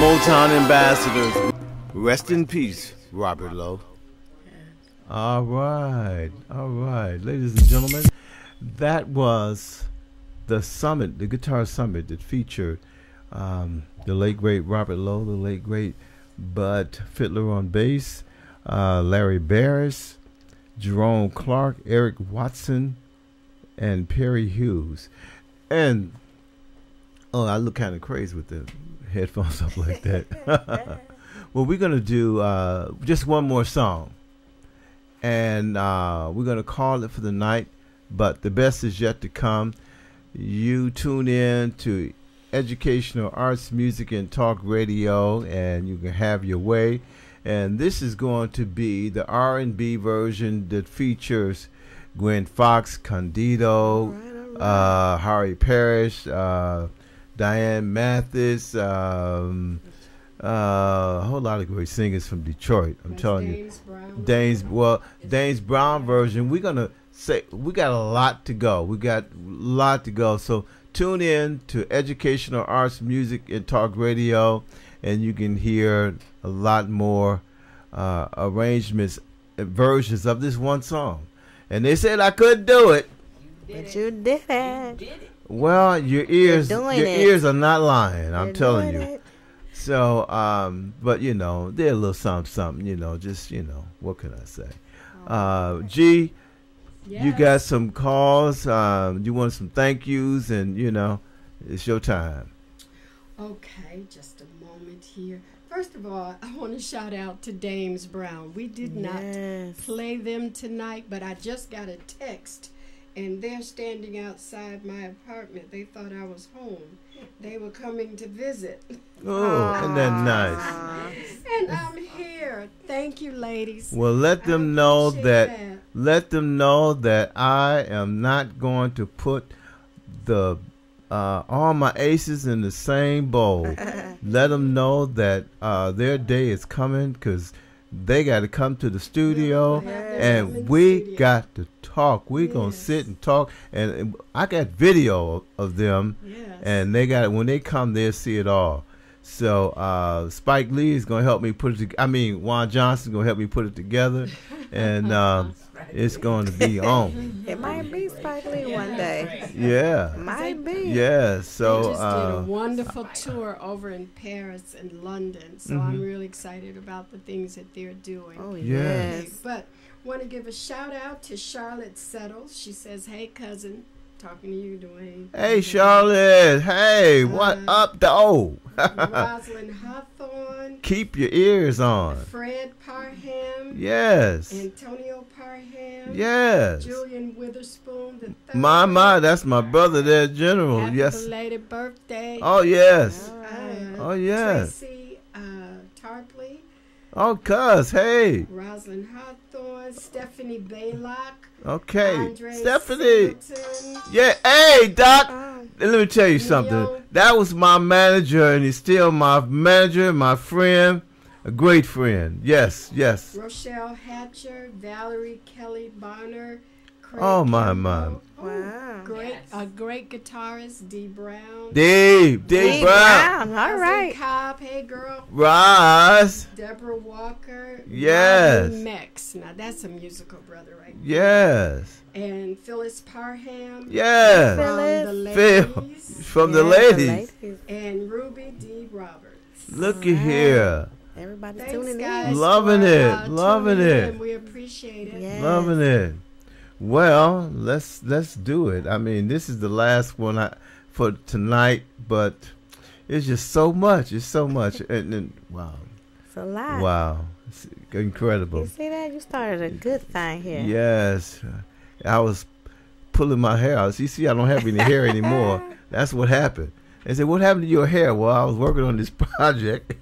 Motown ambassadors. Rest in peace, Robert Lowe. All right, ladies and gentlemen, that was the summit, the guitar summit that featured the late great Robert Lowe, the late great Bud Fiddler on bass, Larry Barris, Jerome Clark, Eric Watson, and Perry Hughes. And I look kind of crazy with the headphones up like that. Well, we're gonna do just one more song, and we're gonna call it for the night. But the best is yet to come. You tune in to Educational Arts, Music, and Talk Radio, and you can have your way. And this is going to be the R&B version that features Gwen Fox, Candido, Harry Parrish, Diane Mathis, a whole lot of great singers from Detroit. I'm telling you, Danes Brown version. We're gonna say we got a lot to go. We got a lot to go. So tune in to Educational Arts, Music, and Talk Radio, and you can hear a lot more arrangements, versions of this one song. And they said I couldn't do it, but you did it. Well, your ears are not lying. I'm telling you. So, but you know, they're a little something, you know, just, you know, what can I say? G, yes. You got some calls, you want some thank yous, and you know, it's your time. Okay, just a moment here. First of all, I want to shout out to Dames Brown. We did not play them tonight, but I just got a text, and they're standing outside my apartment. They thought I was home. They were coming to visit. Oh, isn't that nice? And I'm here. Thank you, ladies. Well, let them know that. Let them know that I am not going to put the all my aces in the same bowl. Let them know that their day is coming, because they got to come to the studio, and we got to talk. We're going to sit and talk, and I got video of them, and they got it. When they come, they'll see it all. So Spike Lee is going to help me put it together. I mean, Juan Johnson is going to help me put it together, and it's going to be on. It might be Spike Lee one day. Yeah. Might be. Yeah. So they just did a wonderful tour over in Paris and London. So I'm really excited about the things that they're doing. Oh, yes. But want to give a shout out to Charlotte Settles. She says, "Hey, cousin." Talking to you, Dwayne. Hey, Charlotte. Hey, what up, though? Rosalind Hawthorne. Keep your ears on. Fred Parham. Yes. Antonio Parham. Yes. Julian Witherspoon. The third. My, that's my brother there, General. Happy Yes. belated birthday. Oh, yes. Oh, yes. Tracy Tarpley. Oh, cuz, hey. Rosalind Hawthorne. Stephanie Baylock. Okay. Andre Stephanie. Singleton. Yeah. Hey, Doc. Let me tell you something. That was my manager, and he's still my manager, my friend, a great friend. Yes, yes. Rochelle Hatcher, Valerie Kelly Bonner. Craig Oh, my. Campbell. Wow. A great guitarist, Dee Brown. Dee Brown. All right. Cobb, hey girl. Ross. Deborah Walker. Yes. Marvin Mex. Now that's a musical brother right there. Yes. And Phyllis Parham. Yes. From the ladies. And Ruby D. Roberts. Looky here. Everybody's Thanks, tuning guys, in. Loving it. Loving tuning it. in. We appreciate it. Yes. Loving it. Well, let's do it. I mean, this is the last one for tonight, but it's just so much. It's so much, and wow, it's a lot. Wow, it's incredible. You see that? You started a good thing here. Yes, I was pulling my hair out. You see, I don't have any hair anymore. That's what happened. They said, "What happened to your hair?" Well, I was working on this project.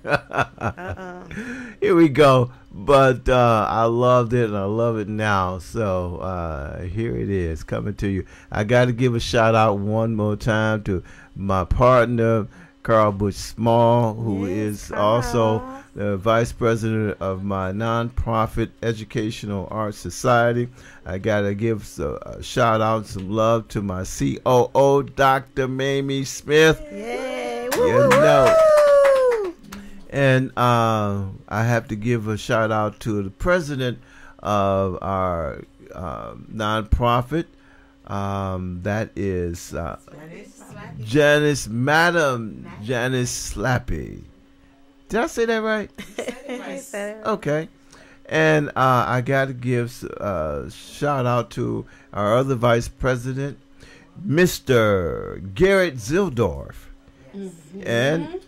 Here we go. But I loved it, and I love it now. So here it is, coming to you. I got to give a shout out one more time to my partner, Carl Bush Small, who is also the vice president of my nonprofit Educational Arts Society. I got to give a shout out, some love to my COO, Dr. Mamie Smith. Yay. You know, And I have to give a shout out to the president of our nonprofit. That is Madam Janice Slappy. Did I say that right? Okay. And I got to give shout out to our other vice president, Mr. Garrett Zildorf. And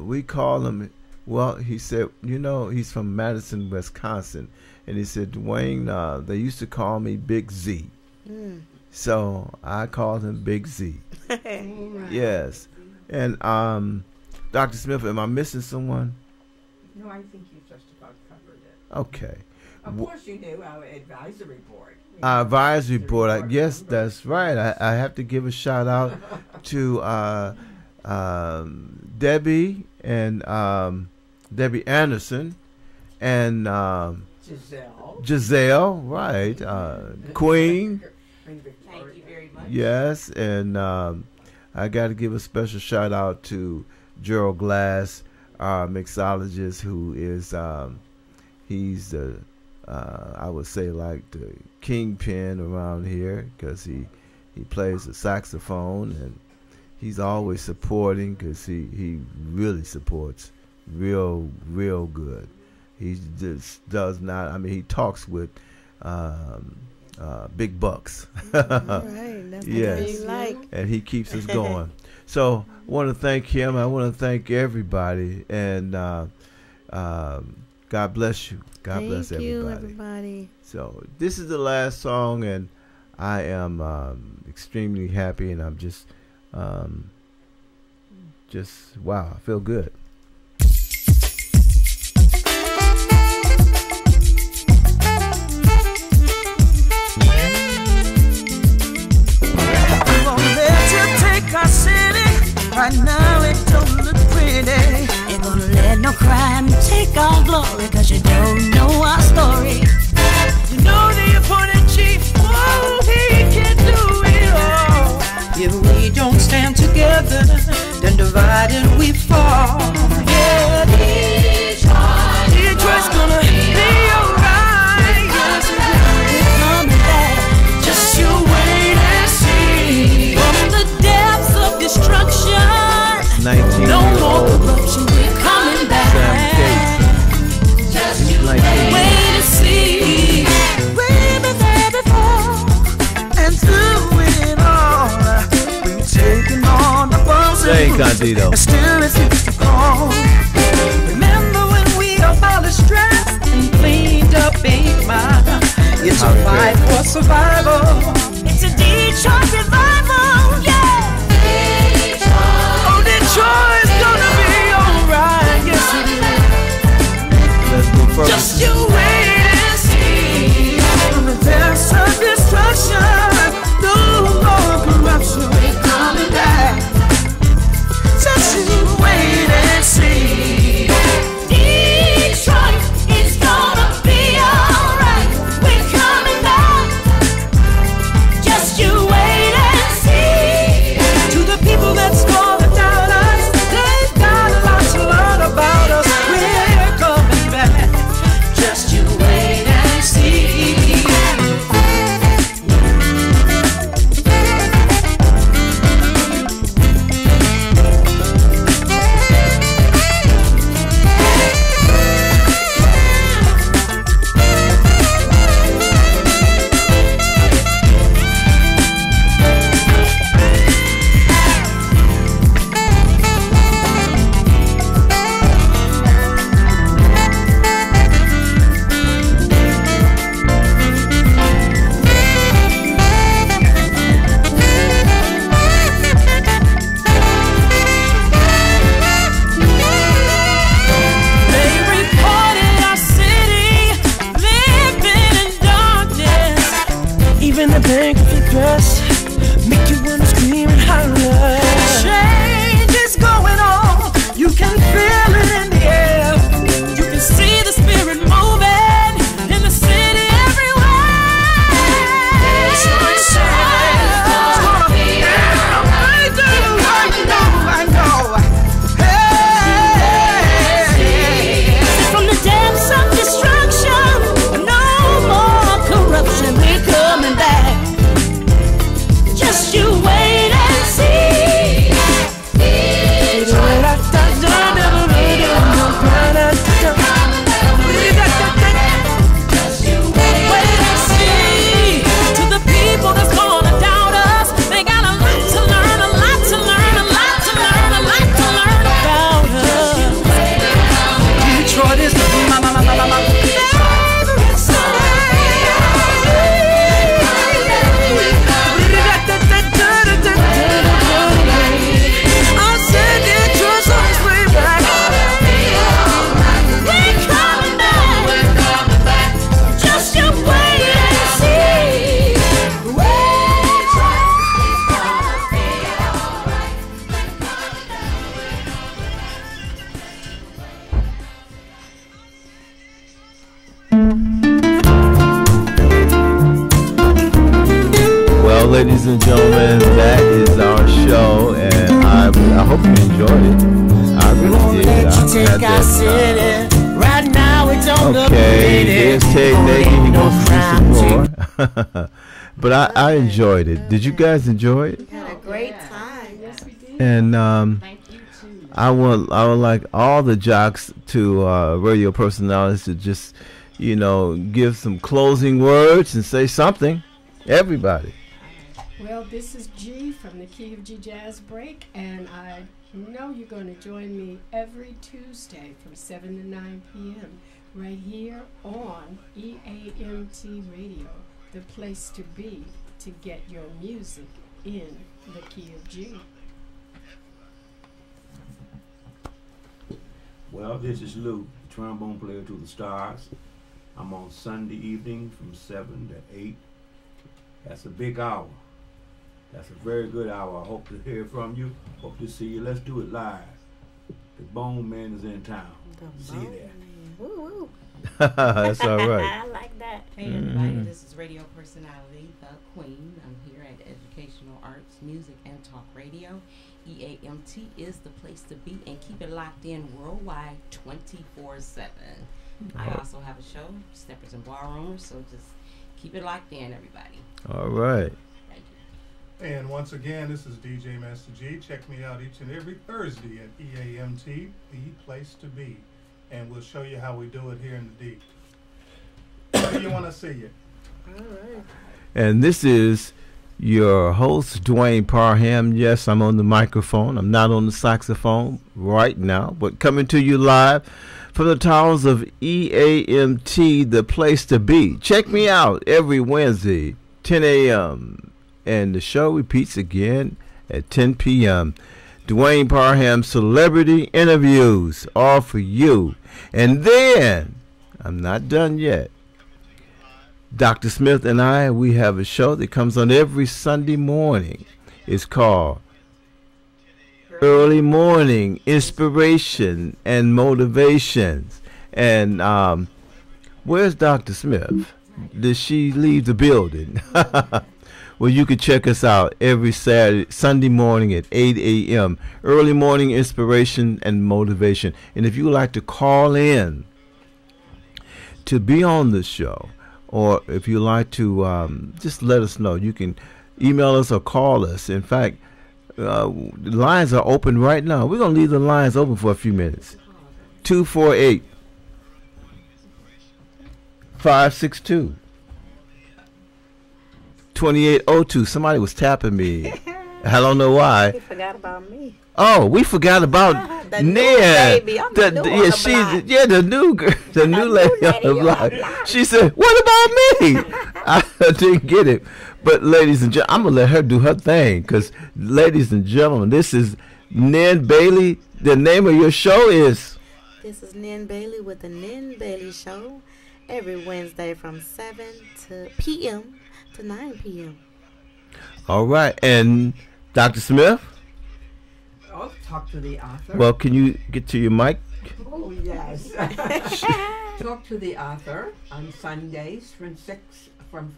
we call him, well, he said, he's from Madison, Wisconsin. And he said, Dwayne, they used to call me Big Z. So I called him Big Z. Right. Yes. And Dr. Smith, am I missing someone? No, I think you just about covered it. Okay. Of course you knew our advisory board. Our advisory board, yes, that's right. I have to give a shout out to Debbie and Debbie Anderson and Giselle, right? Queen. Thank you very much. Yes, and I got to give a special shout out to Gerald Glass, our mixologist, who is he's the I would say like the kingpin around here, because he plays the saxophone and he's always supporting, because he really supports real good. He just does not, I mean, he talks with big bucks. Right, that's yes. what he like. And he keeps us going. So I want to thank him. I want to thank everybody, and God bless you. God bless everybody. Thank you, everybody. So this is the last song, and I am extremely happy, and I'm just wow, I feel good. Our city right now, it don't look pretty. Ain't gonna let no crime take our glory, 'cause you don't know our story. You know the appointed chief, oh, he can do it all. If we don't stand together, then divided we fall. Yeah, Detroit's gonna be alright. Yes, we're coming back. Just you wait and see. From the depths of destruction, no more corruption, we're coming back. Just you wait and see. We've been there before, and through it all, we've taken on the bosses and still refuse to go. Remember when we abolished stress and cleaned up 8 Mile? It's a fight for survival. It's a Detroit revival, yeah. Oh, Detroit's gonna be alright, yes it is. Let's go first. Just you wait and see. From the depths of destruction, no more corruption, we're coming back. Just you wait and see. Detroit is gonna be alright. We're coming back. Just you wait and and gentlemen, that is our show, and I hope you enjoyed it. I really did. I had that right now it's on okay, there's Ted Naked. He wants to do some more. But I enjoyed it. Did you guys enjoy it? We had a great time. Yes, we did. And I would like all the jocks to radio personalities to just, give some closing words and say something. Everybody. Well, this is G from the Key of G Jazz Break, and I know you're going to join me every Tuesday from 7 to 9 p.m. right here on EAMT Radio, the place to be to get your music in the Key of G. Well, this is Lou, trombone player to the stars. I'm on Sunday evening from 7 to 8. That's a big hour. That's a very good hour. I hope to hear from you. Hope to see you. Let's do it live. The Bone Man is in town. See you there. Woo woo. That's all right. I like that. Hey everybody, this is radio personality, The Queen. I'm here at Educational Arts, Music, and Talk Radio. EAMT is the place to be, and keep it locked in worldwide 24/7. I also have a show, Steppers and Ballroomers, so just keep it locked in, everybody. All right. Thank you. And once again, this is DJ Master G. Check me out each and every Thursday at EAMT, The Place to Be. And we'll show you how we do it here in the D. Where do you want to see you? All right. And this is your host, Dwayne Parham. Yes, I'm on the microphone. I'm not on the saxophone right now, but coming to you live from the towers of EAMT, The Place to Be. Check me out every Wednesday, 10 a.m. And the show repeats again at 10 p.m. Dwayne Parham Celebrity Interviews, all for you. And then, I'm not done yet. Dr. Smith and I, we have a show that comes on every Sunday morning. It's called Early Morning Inspiration and Motivations. And where's Dr. Smith? Did she leave the building? Well, you can check us out every Sunday morning at 8 a.m. Early Morning Inspiration and Motivation. And if you would like to call in to be on the show, or if you like to just let us know, you can email us or call us. In fact, the lines are open right now. We're going to leave the lines open for a few minutes. 248-562. 2802. Somebody was tapping me. I don't know why. He forgot about me. Oh, we forgot about the Ned. New baby. I'm the new on the block. The new girl, the new lady on the block. She said, "What about me?" I didn't get it. But ladies and gentlemen, I'm gonna let her do her thing, because ladies and gentlemen, this is Nen Bailey. The name of your show is. This is Nen Bailey with the Nen Bailey Show every Wednesday from 7 p.m. to 9 p.m. All right, and Dr. Smith. Oh, talk to the author. Well, can you get to your mic? Oh, yes. Talk to the author on Sundays from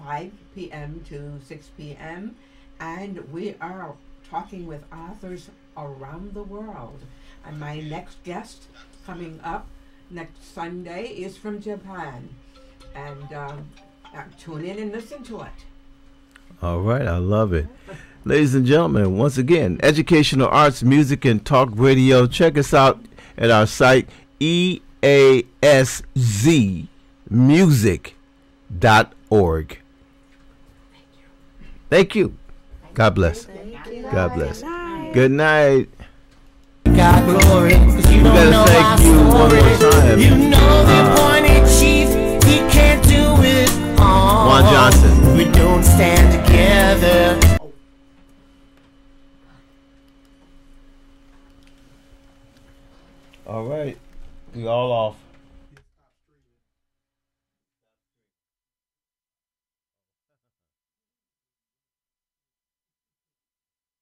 5 p.m. to 6 p.m. And we are talking with authors around the world. And my next guest coming up next Sunday is from Japan. And tune in and listen to it. All right, I love it. Ladies and gentlemen, once again, Educational Arts, Music, and Talk Radio. Check us out at our site, eazmusic.org. Thank you. God bless. God bless. Good night. God glory, 'cause you don't know our story. You know the appointed chief, he can't do it all. Juan Johnson. We don't stand together. All right, we all off.